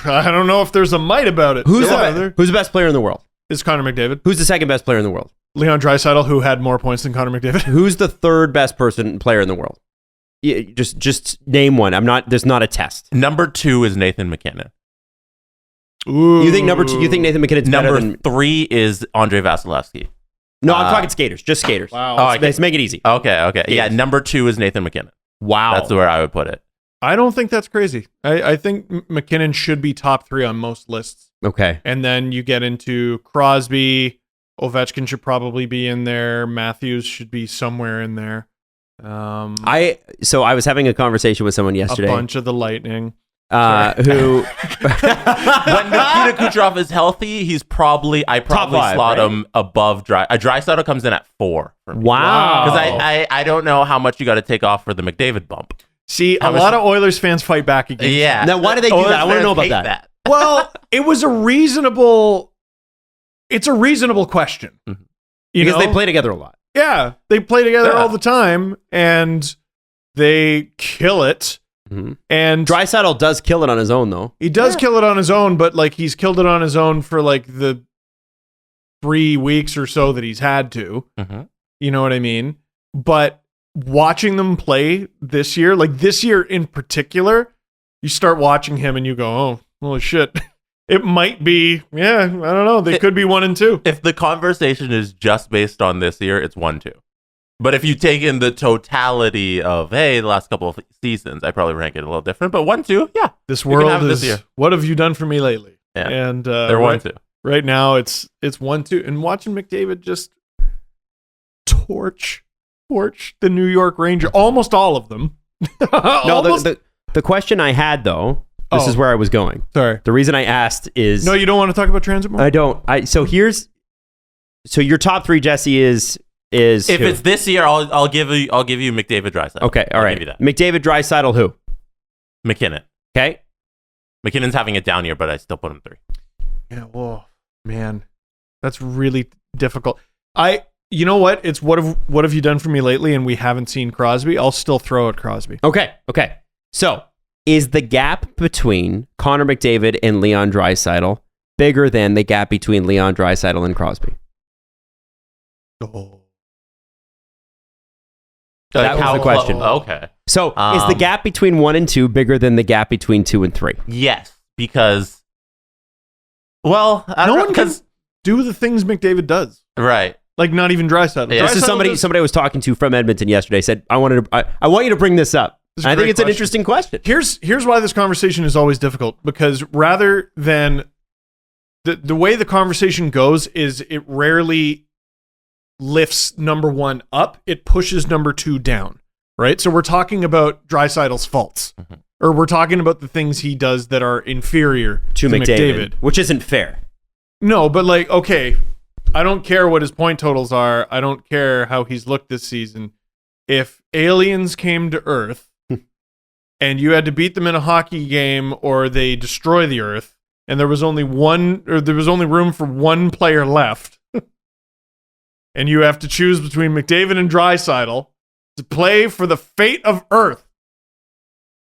I don't know if there's a might about it. Who's the best player in the world? Is Connor McDavid. Who's the second best player in the world? Leon Draisaitl, who had more points than Connor McDavid. Who's the third best player in the world? Yeah, just name one. There's not a test. Number 2 is Nathan McKinnon. Ooh. You think number 2? You think Nathan McKinnon's better Number than 3 is Andrei Vasilevsky. No, I'm talking skaters. Just skaters. Wow. Oh, Let's make it easy. Okay. Yeah, number 2 is Nathan McKinnon. Wow. That's where I would put it. I don't think that's crazy. I think McKinnon should be top 3 on most lists. Okay. And then you get into Crosby. Ovechkin should probably be in there. Matthews should be somewhere in there. I was having a conversation with someone yesterday. A bunch of the Lightning. Who When Nikita Kucherov is healthy, he's probably five, slot right? him above Draisaitl comes in at 4 for me. Wow. Because I don't know how much you got to take off for the McDavid bump. See, a lot of Oilers fans fight back against Yeah. Now, why do they do that? I want to know about Oilers fans that. hate Well, it was a reasonable. It's a reasonable question. Mhm. You Because know? they play together a lot. Yeah, they play together Yeah. all the time, and they kill it. Mhm. And Draisaitl does kill it on his own, though. he does kill it on his own, but like he's killed it on his own for like the 3 weeks or so that he's had to. Mhm. You know what I mean? But watching them play this year, like this year in particular, you start watching him and you go, oh, holy shit. It might be, I don't know. They could be 1 and 2. If the conversation is just based on this year, it's 1-2. But if you take in the totality of, hey, the last couple of seasons, I probably rank it a little different. But 1-2, yeah. This You can world have it is, this year. what have you done for me lately? Yeah. And They're 1-2. Right now, it's 1-2. And watching McDavid just torch the New York Ranger, almost all of them. No, the question I had, though, this is where I was going. Sorry. The reason I asked is... No, you don't want to talk about transit more? I don't. So your top 3, Jesse, is If who? it's this year, I'll give you McDavid Draisaitl. Okay, all I'll right. give you that. McDavid, Draisaitl, who? McKinnon. Okay. McKinnon's having a down year, but I still put him 3. Yeah, whoa, man. That's really difficult. You know what? It's what have you done for me lately, and we haven't seen Crosby. I'll still throw at Crosby. Okay. So, is the gap between Connor McDavid and Leon Draisaitl bigger than the gap between Leon Draisaitl and Crosby? Oh. That was the question. Okay. So, is the gap between 1 and 2 bigger than the gap between 2 and 3? Yes, because... Well, I don't No know, one can 'cause- do the things McDavid does. Right. Like not even Draisaitl. Yeah. This is somebody I was talking to from Edmonton yesterday said, I want you to bring this up. This is a I think great it's an question. interesting question. Here's why this conversation is always difficult, because rather than the way the conversation goes is it rarely lifts number 1 up, it pushes number 2 down, right? So we're talking about Draisaitl's faults, or we're talking about the things he does that are inferior To McDavid, which isn't fair. No, but like, okay, I don't care what his point totals are. I don't care how he's looked this season. If aliens came to Earth and you had to beat them in a hockey game or they destroy the Earth, and there was only room for 1 player left, and you have to choose between McDavid and Draisaitl to play for the fate of Earth,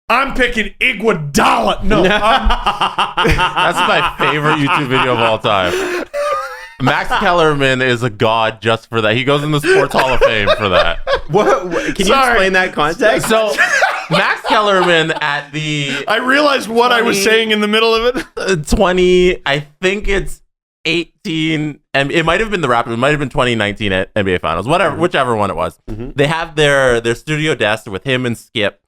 I'm picking Iguodala. No, That's my favorite YouTube video of all time. Max Kellerman is a god just for that. He goes in the Sports Hall of Fame for that. What can you explain that context? So, Max Kellerman at the I realized what I was saying in the middle of it. 20, I think it's 18, and it might have been the Raptors. It might have been 2019 at NBA Finals, whichever one it was. Mm-hmm. They have their studio desk with him and Skip,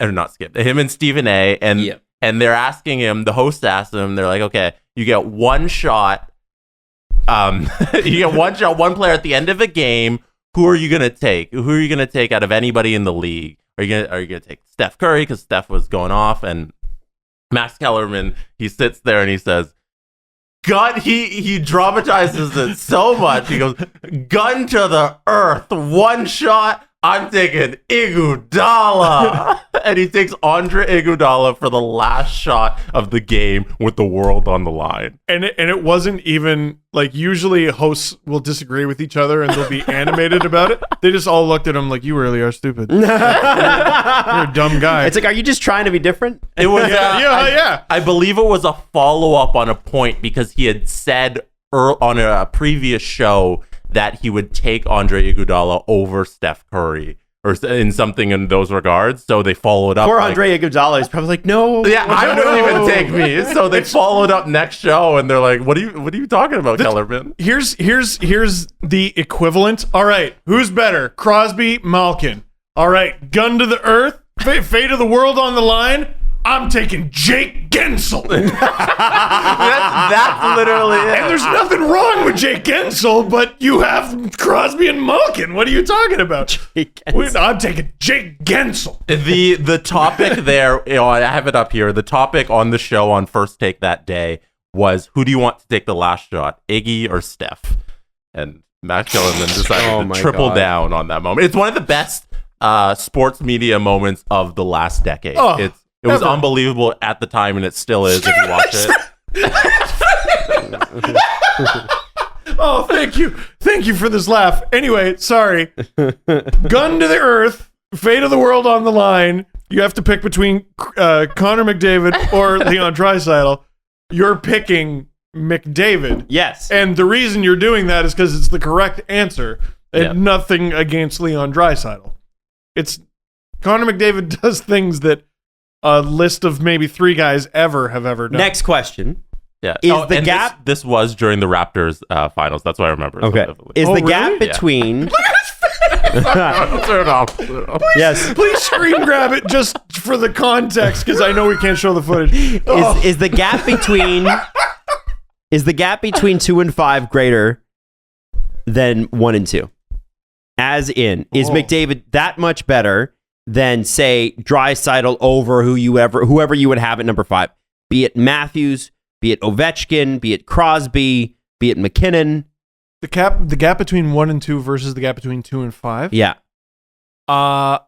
or not Skip, him and Stephen A. And they're asking him. The host asks him. They're like, "Okay, you get 1 shot. You get 1 shot, 1 player at the end of a game. Who are you gonna take? Who are you gonna take out of anybody in the league? Are you gonna take Steph Curry because Steph was going off?" And Max Kellerman, he sits there and he says, "Gun." He dramatizes it so much. He goes, "Gun to the earth, 1 shot. I'm taking Iguodala." And he takes Andre Iguodala for the last shot of the game with the world on the line. And it wasn't even like, usually hosts will disagree with each other and they'll be animated about it. They just all looked at him like, you really are stupid. You're a dumb guy. It's like, are you just trying to be different? It was yeah. I believe it was a follow-up on a point because he had said on a previous show that he would take Andre Iguodala over Steph Curry or in something in those regards. So they followed up. Poor Andrea Gonzalez probably like, no. Yeah, I wouldn't even take me. So they followed up next show, and they're like, "What are you talking about, Kellerman?" Here's the equivalent. All right, who's better, Crosby, Malkin? All right, gun to the earth, fate of the world on the line. I'm taking Jake Gensel. That's literally it. And there's nothing wrong with Jake Gensel, but you have Crosby and Malkin. What are you talking about? I'm taking Jake Gensel. The topic there, I have it up here. The topic on the show on First Take that day was, who do you want to take the last shot, Iggy or Steph? And Matt Kellerman decided to triple down on that moment. It's one of the best sports media moments of the last decade. It was unbelievable at the time, and it still is if you watch it. Oh, thank you. Thank you for this laugh. Anyway, sorry. Gun to the earth, fate of the world on the line. You have to pick between Connor McDavid or Leon Draisaitl. You're picking McDavid. Yes. And the reason you're doing that is because it's the correct answer, and nothing against Leon Draisaitl. It's Connor McDavid does things that a list of maybe 3 guys ever have ever done. Next question. Yeah. Is the gap... This was during the Raptors finals. That's what I remember. Okay. Is the gap between... Turn it off. Yes. Please screen grab it just for the context, because I know we can't show the footage. Is the gap between... Is the gap between 2 and 5 greater than 1 and 2? As in, is McDavid that much better than, say, Draisaitl over whoever you would have at number 5? Be it Matthews, be it Ovechkin, be it Crosby, be it McKinnon. The gap between 1 and 2 versus the gap between 2 and 5? Yeah. I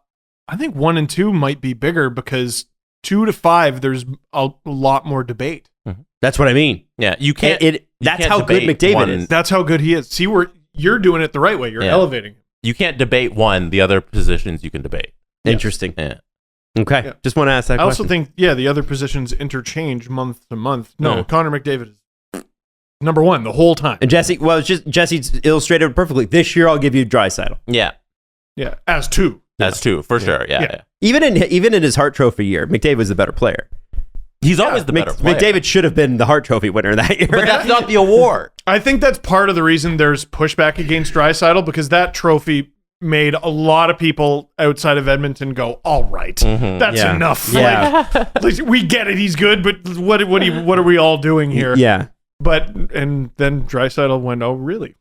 think 1 and 2 might be bigger, because 2 to 5, there's a lot more debate. Mm-hmm. That's what I mean. Yeah, you can't. That's how good McDavid is. That's how good he is. See, you're doing it the right way. You're elevating him. You can't debate one. The other positions you can debate. Interesting. Yeah. Okay. Yeah. Just want to ask that question. I also think, the other positions interchange month to month. No, Connor McDavid is number 1 the whole time. And Jesse illustrated it perfectly. This year, I'll give you Draisaitl. Yeah. Yeah, as 2. That's 2, for sure. Yeah. Even in his Hart Trophy year, McDavid was the better player. He's always the better player. McDavid should have been the Hart Trophy winner that year. But that's not the award. I think that's part of the reason there's pushback against Draisaitl, because that trophy made a lot of people outside of Edmonton go, all right, that's enough. Yeah. Like, we get it, he's good, but what are we all doing here? Yeah. And then Draisaitl went, oh, really?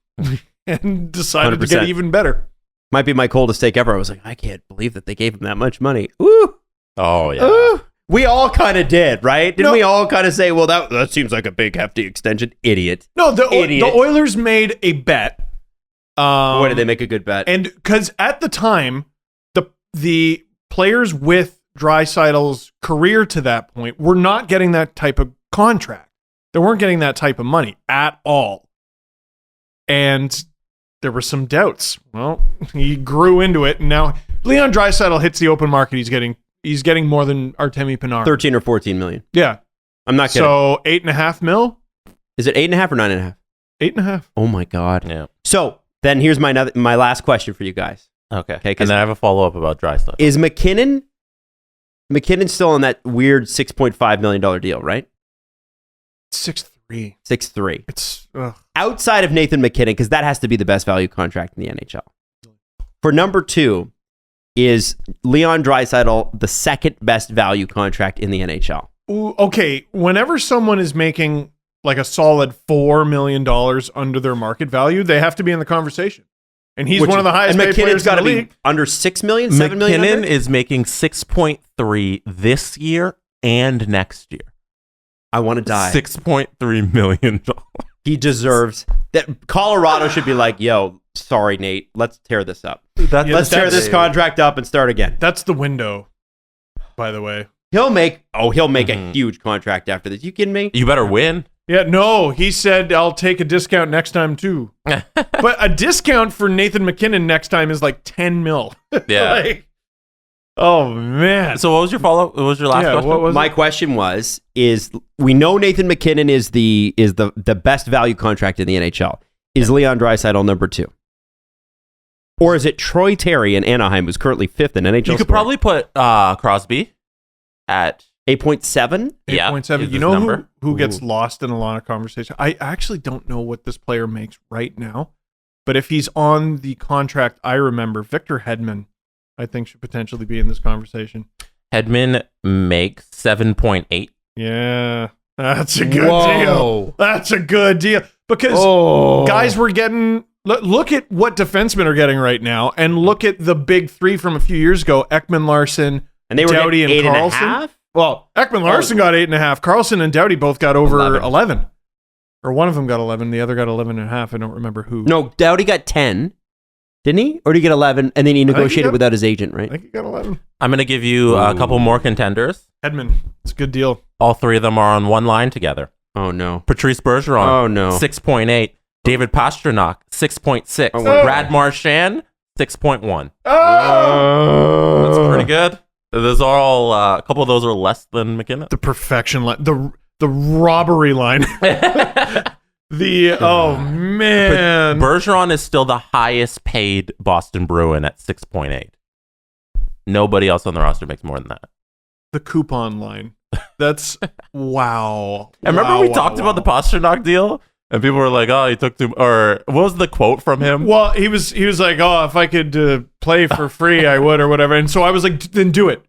And decided 100%. to get even better. Might be my coldest take ever. I was like, I can't believe that they gave him that much money. Ooh. Oh, yeah. Ooh. We all kind of did, right? Didn't we all kind of say, well, that seems like a big, hefty extension? Idiot. No, the Oilers made a bet. Boy, did they make a good bet. And because at the time, the players with Draisaitl's career to that point were not getting that type of contract. They weren't getting that type of money at all. And there were some doubts. Well, he grew into it, and now Leon Draisaitl hits the open market. He's getting more than Artemi Panarin. 13 or 14 million. Yeah. I'm not kidding. So 8.5 mil? Is it 8.5 or 9.5? 8.5. Oh my God. Yeah. So then here's my last question for you guys. Okay. And then I have a follow-up about Draisaitl. Is McKinnon still on that weird $6.5 million deal, right? 6'3". 6'3". It's outside of Nathan McKinnon, because that has to be the best value contract in the NHL. For number 2, is Leon Draisaitl the second best value contract in the NHL? Ooh, okay, whenever someone is making like a solid $4 million under their market value, they have to be in the conversation. And he's one of the highest paid players in the league. Be under $6 million, $7 million. McKinnon is making 6.3 this year and next year. I want to die. $6.3 million. He deserves that. Colorado should be like, yo, sorry, Nate. Let's tear this up. Let's tear this contract up and start again. That's the window, by the way. He'll make a huge contract after this. You kidding me? You better win. Yeah, no, he said, I'll take a discount next time too. But a discount for Nathan McKinnon next time is like 10 mil. Yeah. Oh, man. So what was your follow-up? What was your last question? What was My question is we know Nathan McKinnon is the best value contract in the NHL. Is Leon Draisaitl number 2? Or is it Troy Terry in Anaheim, who's currently 5th in NHL? You could probably put Crosby at 8.7. Yeah, 8.7. You know who gets lost in a lot of conversation? I actually don't know what this player makes right now, but if he's on the contract, I remember Victor Hedman, I think, should potentially be in this conversation. Hedman makes 7.8. Yeah, that's a good deal. That's a good deal because guys were getting. Look at what defensemen are getting right now, and look at the big three from a few years ago: Ekman Larson, and they were Doughty, and Carlson. 8.5? Well, Ekman Larson got 8.5. Carlson and Doughty both got over 11. Or one of them got 11. The other got 11.5. I don't remember who. No, Doughty got 10. Didn't he? Or did he get 11 and then he negotiated without his agent, right? I think he got 11. I'm going to give you a couple more contenders. Hedman. It's a good deal. All three of them are on one line together. Oh, no. Patrice Bergeron. Oh, no. 6.8. David Pastrnak, 6.6. Brad Marchand, 6.1. That's pretty good. Those are all, a couple of those are less than McKinnon. The perfection line. The robbery line. Oh, man. Bergeron is still the highest paid Boston Bruin at 6.8. Nobody else on the roster makes more than that. The coupon line. That's, wow. I remember we talked about the Pastrnak deal? And people were like, "Oh, he took too." Or what was the quote from him? Well, he was like, "Oh, if I could play for free, I would," or whatever. And so I was like, "Then do it.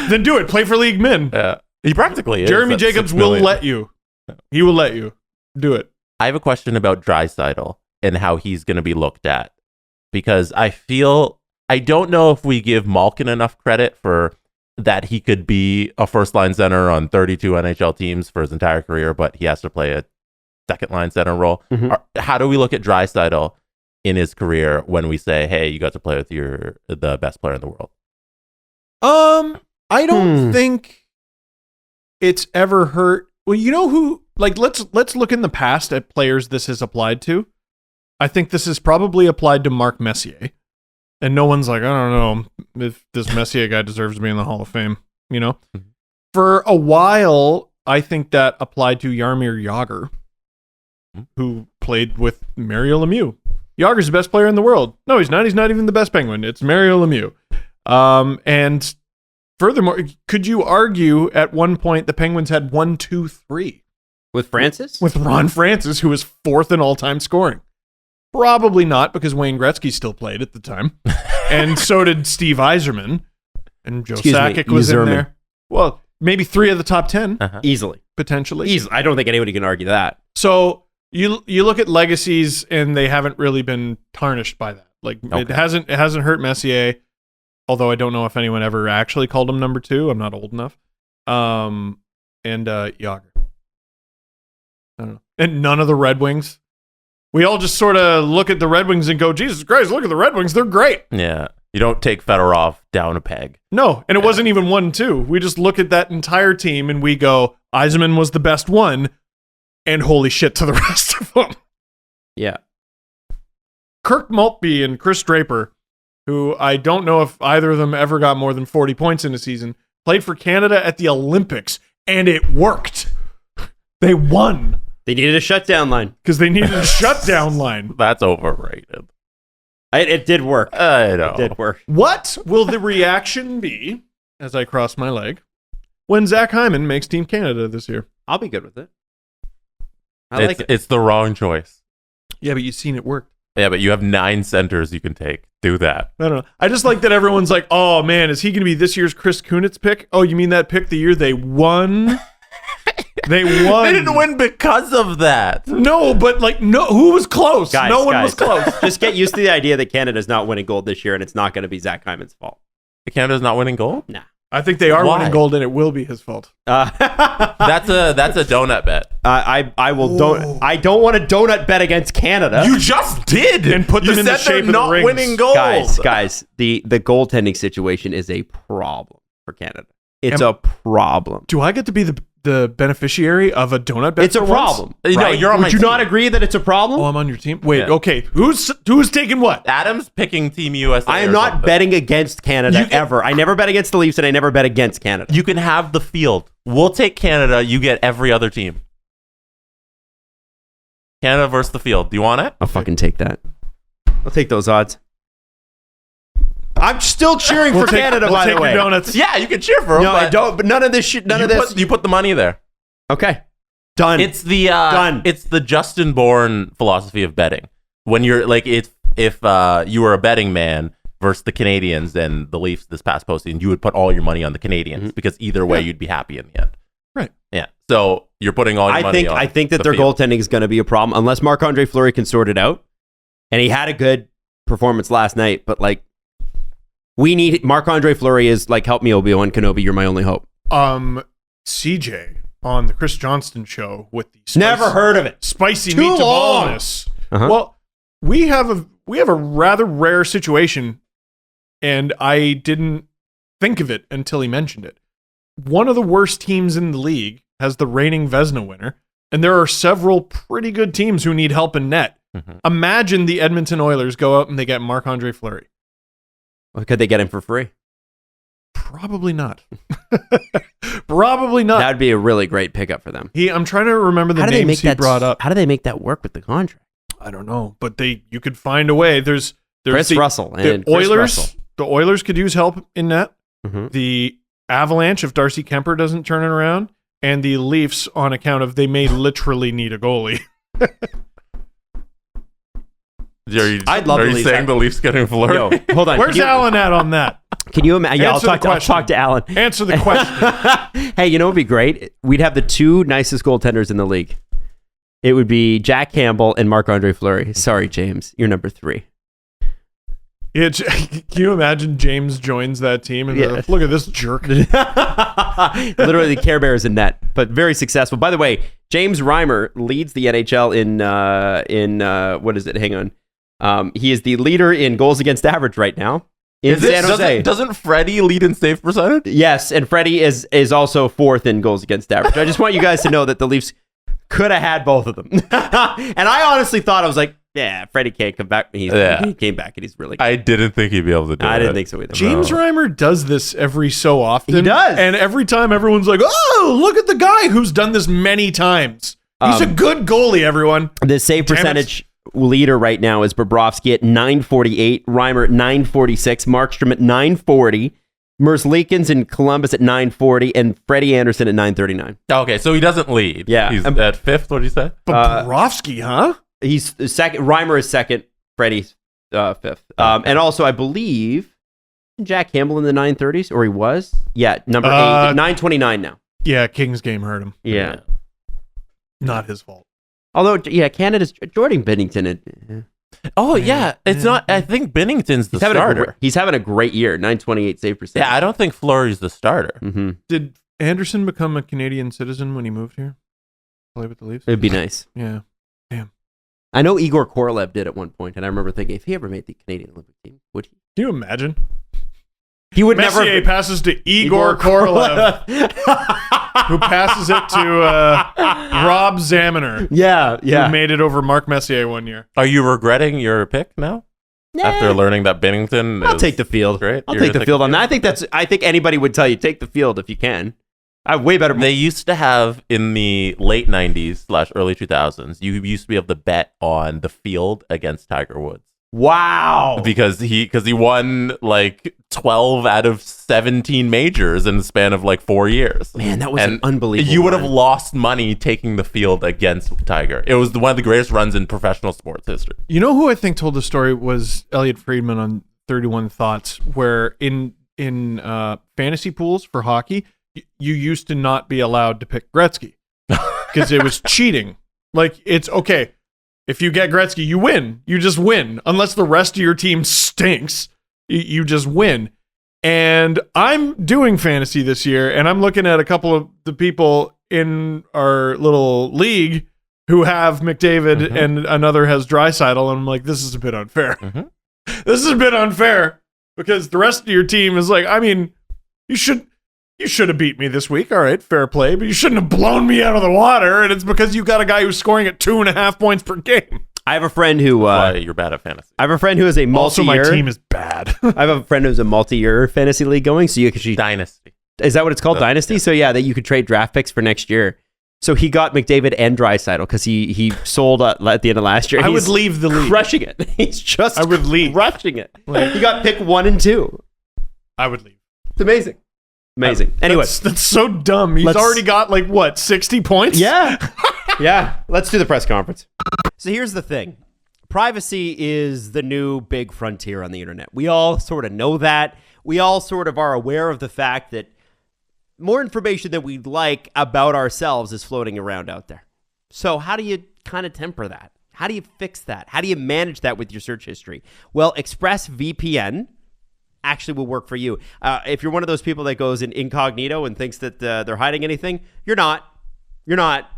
Then do it. Play for league min." Yeah, he practically is. Jeremy Jacobs will let you. He will let you do it. I have a question about Draisaitl and how he's going to be looked at, because I don't know if we give Malkin enough credit for that. He could be a first line center on 32 NHL teams for his entire career, but he has to play a second line center role. Mm-hmm. How do we look at Draisaitl in his career when we say, "Hey, you got to play with the best player in the world"? I don't think it's ever hurt. Well, you know who? Like, let's look in the past at players this has applied to. I think this is probably applied to Mark Messier, and no one's like, I don't know if this Messier guy deserves to be in the Hall of Fame. You know, for a while, I think that applied to Jaromir Jagr, who played with Mario Lemieux. Yager's the best player in the world. No, he's not. He's not even the best Penguin. It's Mario Lemieux. And furthermore, could you argue at one point the Penguins had 1, 2, 3 with Francis? With Ron Francis, who was 4th in all-time scoring. Probably not, because Wayne Gretzky still played at the time, and so did Steve Yzerman, and Joe Sakic was in there. Well, maybe 3 of the top 10, easily, potentially. Easily, I don't think anybody can argue that. So. You look at legacies and they haven't really been tarnished by that. Like it hasn't hurt Messier, although I don't know if anyone ever actually called him number 2. I'm not old enough. And Jagr. I don't know. And none of the Red Wings. We all just sort of look at the Red Wings and go, Jesus Christ, look at the Red Wings. They're great. Yeah. You don't take Fedorov down a peg. No, and it wasn't even 1, 2. We just look at that entire team and we go, Yzerman was the best one. And holy shit to the rest of them. Yeah. Kirk Maltby and Chris Draper, who I don't know if either of them ever got more than 40 points in a season, played for Canada at the Olympics, and it worked. They won. They needed a shutdown line. Because they needed a shutdown line. That's overrated. It did work. I know. It did work. What will the reaction be, as I cross my leg, when Zach Hyman makes Team Canada this year? I'll be good with it. It's the wrong choice. Yeah, but you've seen it work. Yeah, but you have 9 centers you can take. Do that. I don't know. I just like that everyone's like, oh man, is he going to be this year's Chris Kunitz pick? Oh, you mean that pick the year they won? They won. They didn't win because of that. No, but who was close? Guys, no one was close. Just get used to the idea that Canada's not winning gold this year, and it's not going to be Zach Hyman's fault. Canada's not winning gold? Nah. I think they are winning gold, and it will be his fault. That's a donut bet. I don't want a donut bet against Canada. You just did, and put them in the shape of the rings. Winning gold, guys. The goaltending situation is a problem for Canada. It's a problem. Do I get to be the beneficiary of a donut bet? It's a problem. Right? No, you're on my team. Would you not agree that it's a problem? Oh, I'm on your team. Wait, okay. Who's taking what? Adam's picking Team USA. I am not betting against Canada ever. I never bet against the Leafs, and I never bet against Canada. You can have the field. We'll take Canada. You get every other team. Canada versus the field. Do you want it? I'll fucking take that. I'll take those odds. I'm still cheering for Canada, by the way. Donuts. Yeah, you can cheer for them. No, I don't. But none of this shit. None of this. You put the money there. Okay. Done. It's the Done. It's the Justin Bourne philosophy of betting. When you're like, if you were a betting man versus the Canadians and the Leafs this past postseason, you would put all your money on the Canadians because either way you'd be happy in the end. Right. Yeah. So you're putting all your money on. I think that their field. goaltending is going to be a problem unless Marc-Andre Fleury can sort it out. And he had a good performance last night, but like we need Marc-Andre Fleury is like, help me, Obi-Wan Kenobi, you're my only hope. CJ on the Chris Johnston show with the Never heard of it. Spicy Too long. meatballs. Well, we have a rather rare situation, and I didn't think of it until he mentioned it. One of the worst teams in the league has the reigning Vezina winner, and there are several pretty good teams who need help in net. Imagine the Edmonton Oilers go out and they get Marc-Andre Fleury. Well, could they get him for free? Probably not. Probably not. That'd be a really great pickup for them. I'm trying to remember the names he brought up. How do they make that work with the contract? I don't know, but you could find a way. There's Chris Russell and the Chris Oilers. Russell. The Oilers could use help in net. The Avalanche, if Darcy Kemper doesn't turn it around, and the Leafs on account of they may literally need a goalie. I'd love. Are you saying the Leafs getting Fleury? Yo, hold on. Where's Alan at on that? Can you imagine? Yeah, I'll talk to Alan. Answer the question. Hey, you know what would be great? We'd have the two nicest goaltenders in the league. It would be Jack Campbell and Marc-Andre Fleury. Sorry, James. You're number 3. Can you imagine James joins that team and they're like, look at this jerk. Literally, the Care Bears in net, but very successful. By the way, James Reimer leads the NHL in what is it? Hang on. He is the leader in goals against average right now in San Jose. Doesn't Freddie lead in save percentage? Yes, and Freddie is also 4th in goals against average. I just want you guys to know that the Leafs could have had both of them. And I honestly thought, I was like, yeah, Freddie can't come back. He came back and he's really good. I didn't think he'd be able to do it. I didn't think so either. James Reimer does this every so often. He does. And every time everyone's like, oh, look at the guy who's done this many times. He's a good goalie, everyone. The save percentage leader right now is Bobrovsky at 948, Reimer at 946, Markstrom at 940, Merzlikins in Columbus at 940, and Freddie Anderson at 939. Okay, so he doesn't lead. Yeah. He's at 5th, what did you say? Bobrovsky, huh? He's second. Reimer is 2nd, Freddie's 5th. And also, I believe, Jack Campbell in the 930s, or he was? Yeah, number 8, 929 now. Yeah, King's game hurt him. Yeah. Not his fault. Although, yeah, Canada's Jordan Binnington. Oh, yeah. It's not. I think Binnington's the starter. He's having a great year, 928 save percentage. Yeah, I don't think Fleury's the starter. Mm-hmm. Did Anderson become a Canadian citizen when he moved here? Play with the Leafs? It'd be nice. Yeah. Damn. I know Igor Korolev did at one point, and I remember thinking, if he ever made the Canadian Olympic team, would he? Can you imagine? He would Messier never. passes to Igor Korolev, who passes it to Rob Zaminer. Yeah. Who made it over Mark Messier one year. Are you regretting your pick now? After learning that Binnington I'll take the field. Great. I'll take the field on that. I think anybody would tell you, take the field if you can. I have way better. They used to have in the late 90s / early 2000s, you used to be able to bet on the field against Tiger Woods. Wow. Because he won like 12 out of 17 majors in the span of like 4 years. Man, that was an unbelievable You would have run. lost money taking the field against Tiger. It was one of the greatest runs in professional sports history. You know who I think told the story was Elliot Friedman on 31 Thoughts, where in fantasy pools for hockey, you used to not be allowed to pick Gretzky because it was cheating. Like, it's okay. If you get Gretzky, you win. You just win. Unless the rest of your team stinks, you just win. And I'm doing fantasy this year, and I'm looking at a couple of the people in our little league who have McDavid and another has Draisaitl, and I'm like, this is a bit unfair. This is a bit unfair because the rest of your team is like, I mean, you should have beat me this week. All right, fair play. But you shouldn't have blown me out of the water. And it's because you got a guy who's scoring at 2.5 points per game. I have a friend who... you're bad at fantasy. I have a friend who is a multi-year... Also, my team is bad. I have a friend who's a multi-year fantasy league going. So you could... Dynasty. Is that what it's called? Dynasty? Yeah. So yeah, that you could trade draft picks for next year. So he got McDavid and Draisaitl because he sold at the end of last year. I would leave the league. Crushing it. He's just I would leave. crushing it. He got pick 1 and 2. I would leave. It's amazing. Amazing. Anyway. That's so dumb. He's already got 60 points? Yeah. Yeah. Let's do the press conference. So here's the thing. Privacy is the new big frontier on the internet. We all sort of know that. We all sort of are aware of the fact that more information than we'd like about ourselves is floating around out there. So how do you kind of temper that? How do you fix that? How do you manage that with your search history? Well, ExpressVPN actually will work for you. If you're one of those people that goes in incognito and thinks that they're hiding anything, you're not. You're not.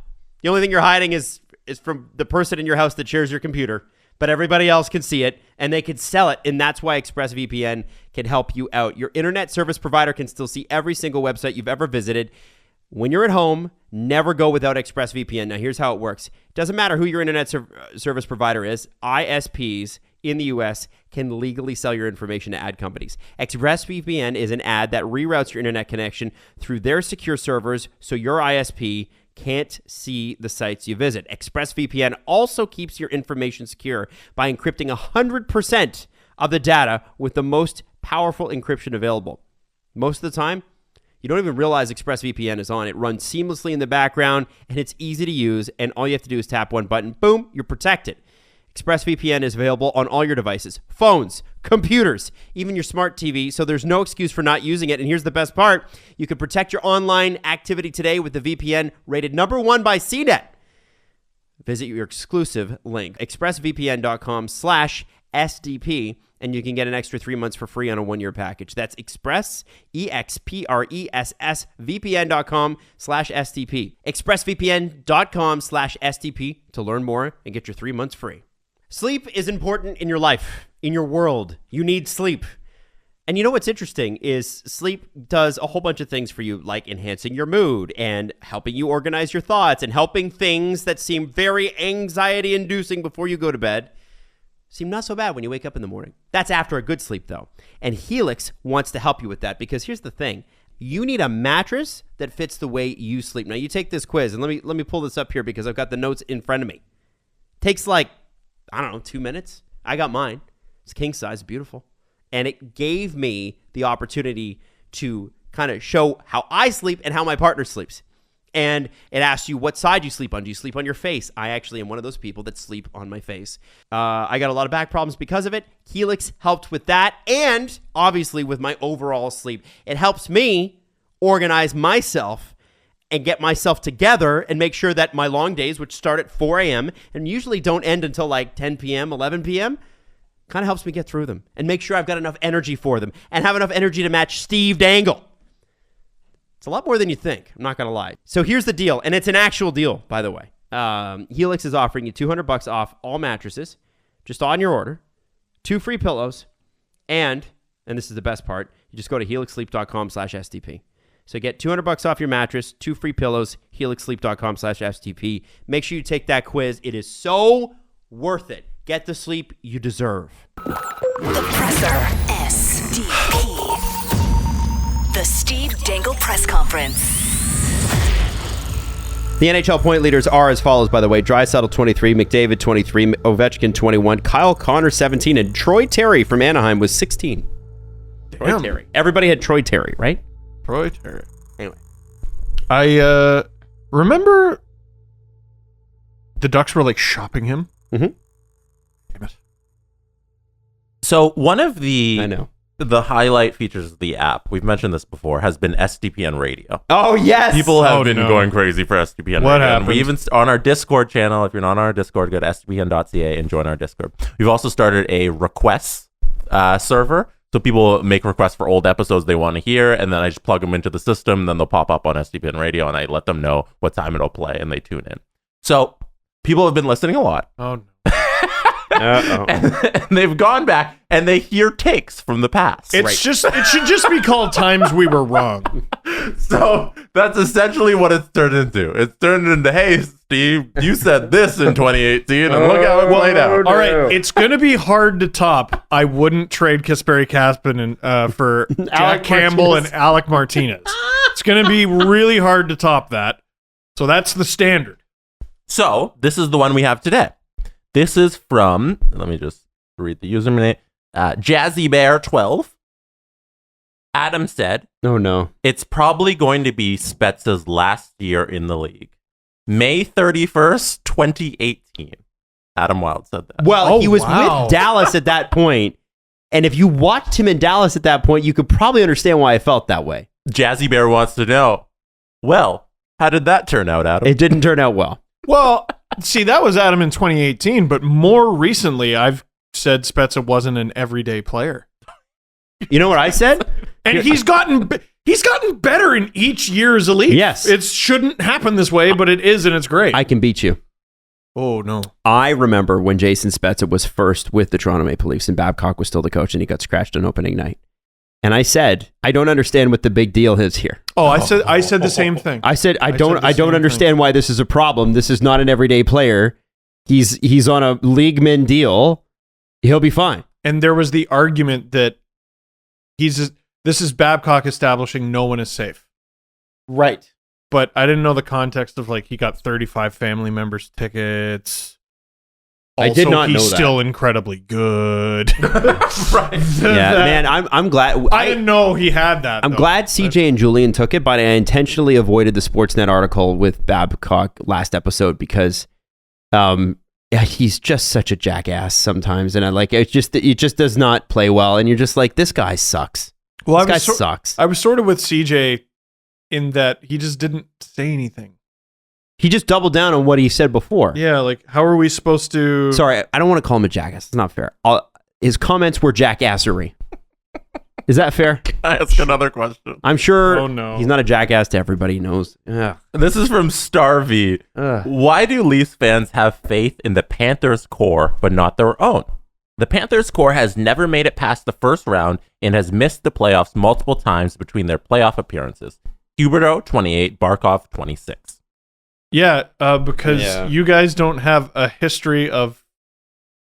The only thing you're hiding is from the person in your house that shares your computer, but everybody else can see it and they can sell it. And that's why ExpressVPN can help you out. Your internet service provider can still see every single website you've ever visited. When you're at home, never go without ExpressVPN. Now, here's how it works. It doesn't matter who your internet service provider is. ISPs in the U.S. can legally sell your information to ad companies. ExpressVPN is an ad that reroutes your internet connection through their secure servers so your ISP can't see the sites you visit. ExpressVPN also keeps your information secure by encrypting 100% of the data with the most powerful encryption available. Most of the time, you don't even realize ExpressVPN is on. It runs seamlessly in the background, and it's easy to use, and all you have to do is tap one button. Boom, you're protected. ExpressVPN is available on all your devices, phones, computers, even your smart TV, so there's no excuse for not using it. And here's the best part. You can protect your online activity today with the VPN rated #1 by CNET. Visit your exclusive link, expressvpn.com/SDP, and you can get an extra 3 months for free on a 1-year package. That's expressvpn.com/SDP. expressvpn.com/SDP to learn more and get your 3 months free. Sleep is important in your life, in your world. You need sleep. And you know what's interesting is sleep does a whole bunch of things for you, like enhancing your mood and helping you organize your thoughts and helping things that seem very anxiety-inducing before you go to bed seem not so bad when you wake up in the morning. That's after a good sleep, though. And Helix wants to help you with that because here's the thing. You need a mattress that fits the way you sleep. Now, you take this quiz, and let me pull this up here because I've got the notes in front of me. Takes 2 minutes. I got mine. It's king size, beautiful. And it gave me the opportunity to kind of show how I sleep and how my partner sleeps. And it asks you what side you sleep on. Do you sleep on your face? I actually am one of those people that sleep on my face. I got a lot of back problems because of it. Helix helped with that and obviously with my overall sleep. It helps me organize myself and get myself together and make sure that my long days, which start at 4 a.m. and usually don't end until 10 p.m., 11 p.m., kind of helps me get through them and make sure I've got enough energy for them and have enough energy to match Steve Dangle. It's a lot more than you think. I'm not going to lie. So here's the deal, and it's an actual deal, by the way. Helix is offering you $200 off all mattresses, just on your order, 2 free pillows, and this is the best part, you just go to helixsleep.com/SDP. So get $200 off your mattress, 2 free pillows, helixsleep.com/SDP. Make sure you take that quiz. It is so worth it. Get the sleep you deserve. The Presser. SDP. The Steve Dangle Press Conference. The NHL point leaders are as follows, by the way. Draisaitl, 23, McDavid, 23, Ovechkin, 21, Kyle Connor, 17, and Troy Terry from Anaheim was 16. Troy Terry. Everybody had Troy Terry, right? Troy Terry. Anyway. I remember the Ducks were shopping him. Mm-hmm. Damn it. So one of the I know. The highlight features of the app, we've mentioned this before, has been SDPN Radio. Oh, yes! People have been going crazy for SDPN What Radio. happened? And we even, on our Discord channel, if you're not on our Discord, go to sdpn.ca and join our Discord. We've also started a requests server. So people make requests for old episodes they want to hear, and then I just plug them into the system, then they'll pop up on SDPN Radio, and I let them know what time it'll play, and they tune in. So people have been listening a lot. Oh, no. And they've gone back and they hear takes from the past. It should just be called Times We Were Wrong. So that's essentially what it's turned into. It's turned into, hey, Steve, you said this in 2018 and look how it played out. All right, it's going to be hard to top. I wouldn't trade Kasperi Kapanen for Jack Campbell and Alec Martinez. It's going to be really hard to top that. So that's the standard. So this is the one we have today. This is from, let me just read the username, Jazzy Bear 12. Adam said, Oh, no. it's probably going to be Spezza's last year in the league. May 31st, 2018. Adam Wild said that. Well, he was wow. with Dallas at that point, and if you watched him in Dallas at that point, you could probably understand why I felt that way. Jazzy Bear wants to know, well, how did that turn out, Adam? It didn't turn out well. Well, see, that was Adam in 2018, but more recently, I've said Spezza wasn't an everyday player. You know what I said? And he's gotten better in each year's elite. Yes. It shouldn't happen this way, but it is, and it's great. I can beat you. Oh, no. I remember when Jason Spezza was first with the Toronto Maple Leafs and Babcock was still the coach and he got scratched on opening night. And I said, I don't understand what the big deal is here. Oh, I said the same thing. I said, I don't understand why this is a problem. This is not an everyday player. He's on a leagueman deal. He'll be fine. And there was the argument that this is Babcock establishing no one is safe. Right. But I didn't know the context of he got 35 family members tickets. Also, I did not know that. He's still incredibly good. Right. Yeah, man, I'm glad. I didn't know he had that. I'm glad CJ and Julian took it, but I intentionally avoided the Sportsnet article with Babcock last episode because he's just such a jackass sometimes, and it just does not play well, and you're just like, this guy sucks. Well, this guy sucks. I was sort of with CJ in that he just didn't say anything. He just doubled down on what he said before. Yeah, how are we supposed to... Sorry, I don't want to call him a jackass. It's not fair. His comments were jackassery. Is that fair? Can I ask another question? I'm sure he's not a jackass to everybody. He knows. Ugh. This is from Starvey. Why do Leafs fans have faith in the Panthers core, but not their own? The Panthers core has never made it past the first round and has missed the playoffs multiple times between their playoff appearances. Huberdeau, 28, Barkov, 26. Yeah, because you guys don't have a history of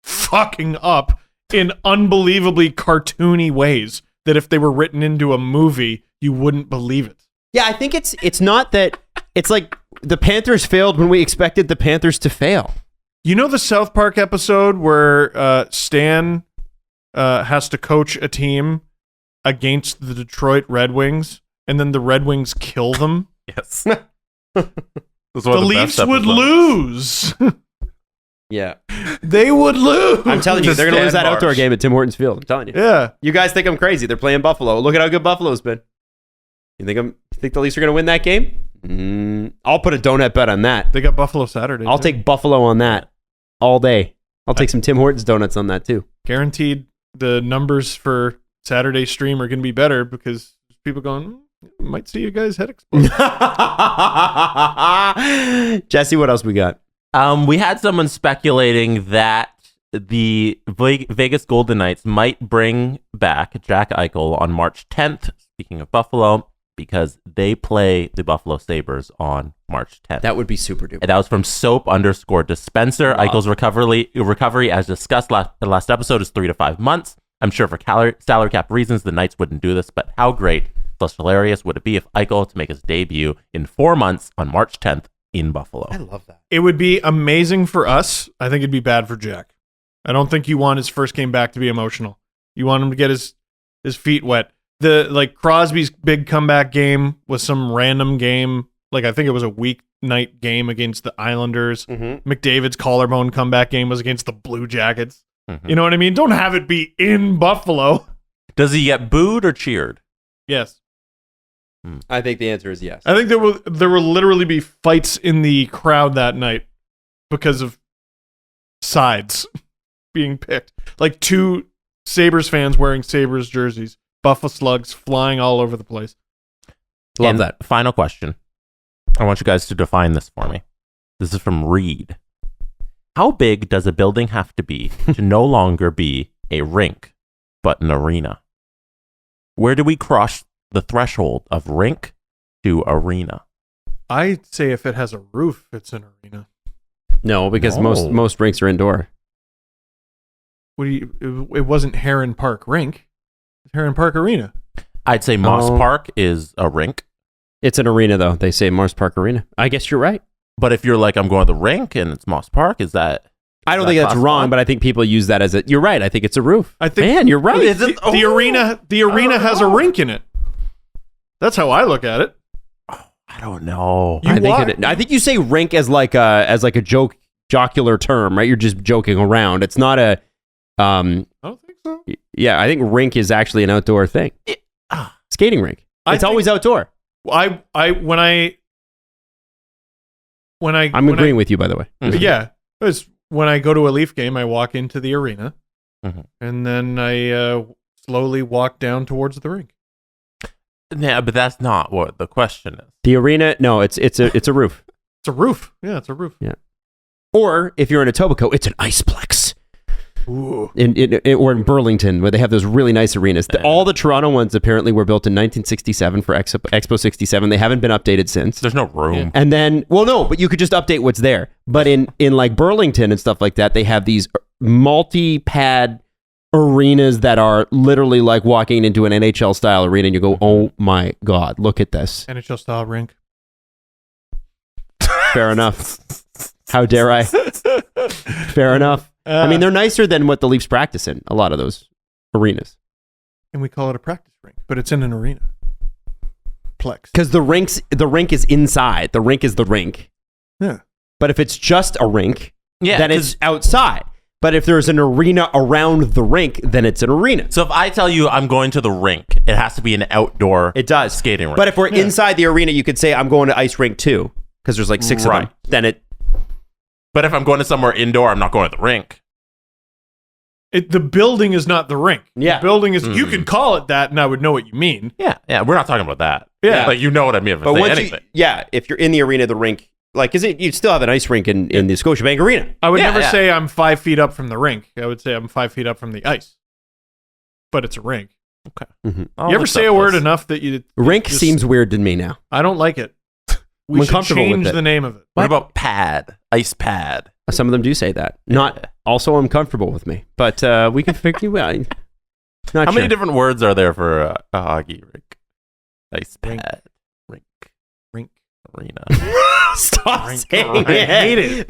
fucking up in unbelievably cartoony ways that if they were written into a movie, you wouldn't believe it. Yeah, I think it's not that. It's like the Panthers failed when we expected the Panthers to fail. You know the South Park episode where Stan has to coach a team against the Detroit Red Wings, and then the Red Wings kill them? Yes. The Leafs would lose. Yeah. They would lose. I'm telling you, they're going to lose that outdoor game at Tim Hortons Field. I'm telling you. Yeah. You guys think I'm crazy. They're playing Buffalo. Look at how good Buffalo's been. You think the Leafs are going to win that game? I'll put a donut bet on that. They got Buffalo Saturday. I'll take Buffalo on that all day. I'll take some Tim Hortons donuts on that too. Guaranteed the numbers for Saturday stream are going to be better because people going, might see you guys head explode. Jesse, what else we got? We had someone speculating that the Vegas Golden Knights might bring back Jack Eichel on March 10th, speaking of Buffalo, because they play the Buffalo Sabres on March 10th. That would be super duper. And that was from soap_dispenser. Wow. Eichel's recovery, as discussed last episode, is 3 to 5 months. I'm sure for salary cap reasons, the Knights wouldn't do this, but how great / hilarious would it be if Eichel to make his debut in 4 months on March 10th in Buffalo? I love that. It would be amazing for us. I think it'd be bad for Jack. I don't think you want his first game back to be emotional. You want him to get his feet wet. Crosby's big comeback game was some random game. I think it was a weeknight game against the Islanders. Mm-hmm. McDavid's collarbone comeback game was against the Blue Jackets. Mm-hmm. You know what I mean? Don't have it be in Buffalo. Does he get booed or cheered? Yes. I think the answer is yes. I think there will literally be fights in the crowd that night because of sides being picked. Like 2 Sabres fans wearing Sabres jerseys, Buffalo slugs flying all over the place. Love And that. Final question. I want you guys to define this for me. This is from Reed. How big does a building have to be to no longer be a rink, but an arena? Where do we cross the threshold of rink to arena? I'd say if it has a roof, it's an arena. No, because No. most rinks are indoor. It wasn't Heron Park Rink. It's Heron Park Arena. I'd say Moss Oh. Park is a rink. It's an arena, though. They say Mars Park Arena. I guess you're right. But if you're like, I'm going to the rink and it's Moss Park, is that? I don't think that's wrong, but I think people use that as a. You're right. I think it's a roof. I think, man, you're right. The arena has a rink in it. That's how I look at it. I don't know. I think you say rink as like a jocular term, right? You're just joking around. It's not a. I don't think so. Yeah, I think rink is actually an outdoor thing. Skating rink. It's always outdoor. I'm agreeing with you, by the way. Yeah, it's when I go to a Leaf game, I walk into the arena, and then I slowly walk down towards the rink. Yeah, but that's not what the question is. The arena, no, it's a roof. It's a roof. Yeah, it's a roof. Yeah. Or if you're in Etobicoke, it's an iceplex. Ooh. Or in Burlington, where they have those really nice arenas. All the Toronto ones apparently were built in 1967 for Expo 67. They haven't been updated since. There's no room. Yeah. And then, well, no, but you could just update what's there. But in like Burlington and stuff like that, they have these multi-pad arenas that are literally like walking into an NHL style arena, and you go, oh my God, look at this. NHL style rink. Fair enough. How dare I? Fair enough. I mean, they're nicer than what the Leafs practice in, a lot of those arenas. And we call it a practice rink, but it's in an arena. Plex. Because the rink is inside. The rink is the rink. Yeah. But if it's just a rink, then it's outside. But if there's an arena around the rink, then it's an arena. So if I tell you I'm going to the rink, it has to be an outdoor skating rink. But if we're inside the arena, you could say I'm going to ice rink 2, because there's like 6 of them. Then it... But if I'm going to somewhere indoor, I'm not going to the rink. The building is not the rink. Yeah. The building is, you could call it that and I would know what you mean. Yeah. Yeah. We're not talking about that. Yeah. Like, you know what I mean if I say anything. If you're in the arena, the rink, like, you'd still have an ice rink in the Scotiabank Arena. I would never say I'm 5 feet up from the rink. I would say I'm 5 feet up from the ice. But it's a rink. Okay. Mm-hmm. You ever say a word enough that you... Rink seems weird to me now. I don't like it. We should change the name of it. What about pad? Ice pad. Some of them do say that. Not also uncomfortable with me, but we can figure out. How many different words are there for a hockey rink? Ice pad. Rink. Arena. Stop Rink. saying it. I hate it.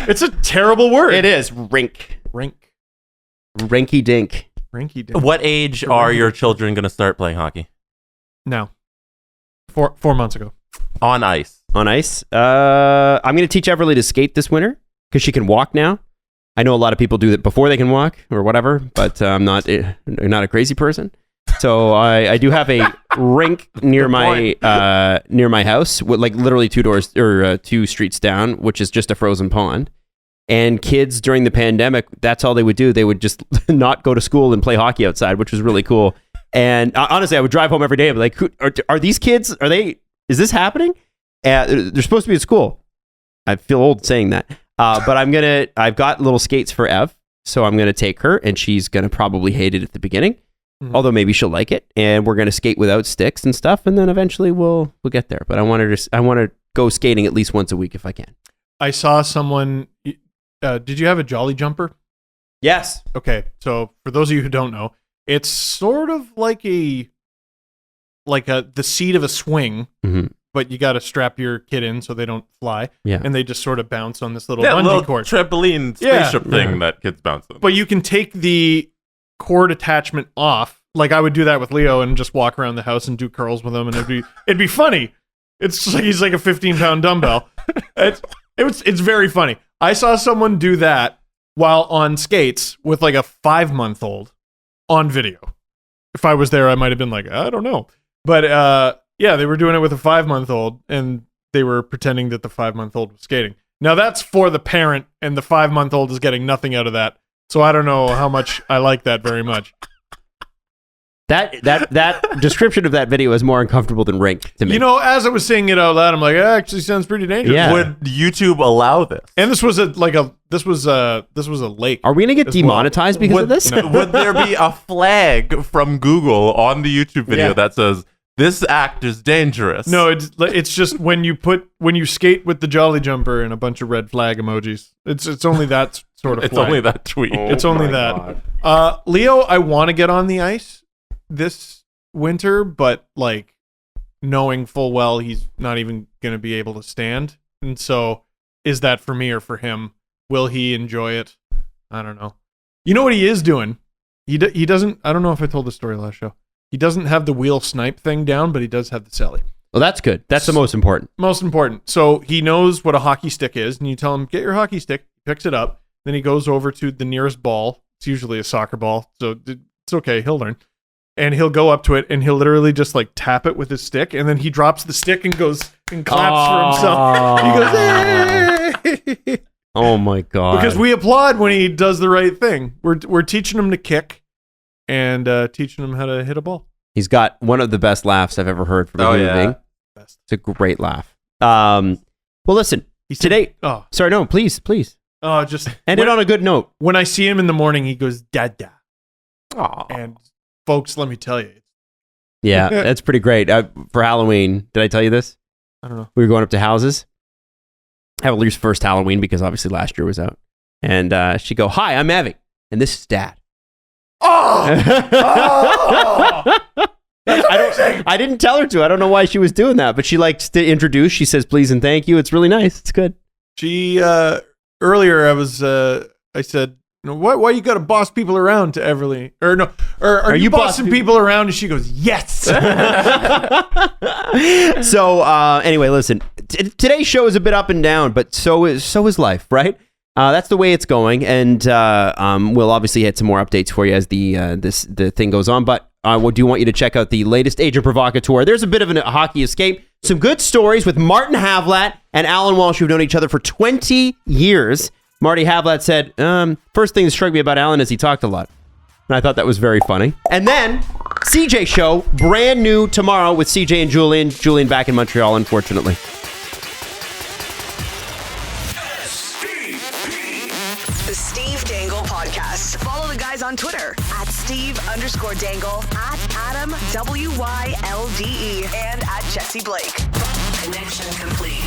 It's a terrible word. It is. Rink. Rinky dink. Rinky dink. What age are your children going to start playing hockey? No. 4 months ago. On ice. I'm going to teach Everly to skate this winter because she can walk now. I know a lot of people do that before they can walk or whatever, but I'm not a crazy person. So I do have a rink near my house, like literally 2 doors or 2 streets down, which is just a frozen pond. And kids during the pandemic, that's all they would do. They would just not go to school and play hockey outside, which was really cool. And honestly, I would drive home every day and be like, are these kids? Is this happening? They're supposed to be at school. I feel old saying that. But I've got little skates for Ev. So I'm going to take her and she's going to probably hate it at the beginning. Mm-hmm. Although maybe she'll like it. And we're going to skate without sticks and stuff. And then eventually we'll get there. But I want to go skating at least once a week if I can. I saw someone, did you have a Jolly Jumper? Yes. Okay. So for those of you who don't know, it's sort of like the seat of a swing, but you got to strap your kid in so they don't fly. Yeah. And they just sort of bounce on this little bungee cord. Trampoline spaceship thing that kids bounce on. But you can take the cord attachment off. Like I would do that with Leo and just walk around the house and do curls with him, and it'd be funny. It's just like he's like a 15-pound dumbbell. It's very funny. I saw someone do that while on skates with like a 5-month-old on video. If I was there, I might have been like, I don't know. But they were doing it with a 5-month-old, and they were pretending that the 5-month-old was skating. Now that's for the parent, and the 5-month-old is getting nothing out of that. So I don't know how much I like that very much. That description of that video is more uncomfortable than Rink to me. You know, as I was saying it out loud, I'm like, it actually sounds pretty dangerous. Yeah. Would YouTube allow this? And this was a lake. Are we gonna get demonetized because of this? No. Would there be a flag from Google on the YouTube video that says this act is dangerous? No, it's just when you skate with the Jolly Jumper and a bunch of red flag emojis. It's only that sort of It's flag. only that tweet. It's only that. Leo, I want to get on the ice this winter, but like knowing full well he's not even going to be able to stand. And so is that for me or for him? Will he enjoy it? I don't know. You know what he is doing? He doesn't, I don't know if I told the story last show. He doesn't have the wheel snipe thing down, but he does have the celly. Well, that's good. That's the most important. Most important. So he knows what a hockey stick is, and you tell him, get your hockey stick. He picks it up. Then he goes over to the nearest ball. It's usually a soccer ball, so it's okay. He'll learn. And he'll go up to it, and he'll literally just like tap it with his stick, and then he drops the stick and goes and claps for himself. He goes, hey! Oh my God. Because we applaud when he does the right thing. We're teaching him to kick and teaching him how to hit a ball. He's got one of the best laughs I've ever heard from a human being. It's a great laugh. Well, listen, today. Oh, sorry, no, please. Oh, just end it on a good note. When I see him in the morning, he goes, Dada. Aww. And folks, let me tell you. Yeah, that's pretty great. For Halloween, did I tell you this? I don't know. We were going up to houses. Heather's first Halloween because obviously last year was out. And she'd go, hi, I'm Evie. And this is Dad. I didn't tell her to. I don't know why she was doing that, but she likes to introduce. She says please and thank you. It's really nice. It's good. She earlier I said, why you got to boss people around to Everly? Or no, or are you bossing people around? And she goes, yes. So anyway, listen. Today's show is a bit up and down, but so is life, right? That's the way it's going, and we'll obviously hit some more updates for you as the thing goes on. But I do want you to check out the latest Agent Provocateur. There's a bit of a hockey escape. Some good stories with Martin Havlat and Alan Walsh, who've known each other for 20 years. Marty Havlat said, first thing that struck me about Alan is he talked a lot. And I thought that was very funny. And then, CJ show, brand new tomorrow with CJ and Julian. Julian back in Montreal, unfortunately. The Steve Dangle Podcast. Follow the guys on Twitter at Steve_Dangle, at Adam WYLDE, and at Jesse Blake. Connection complete.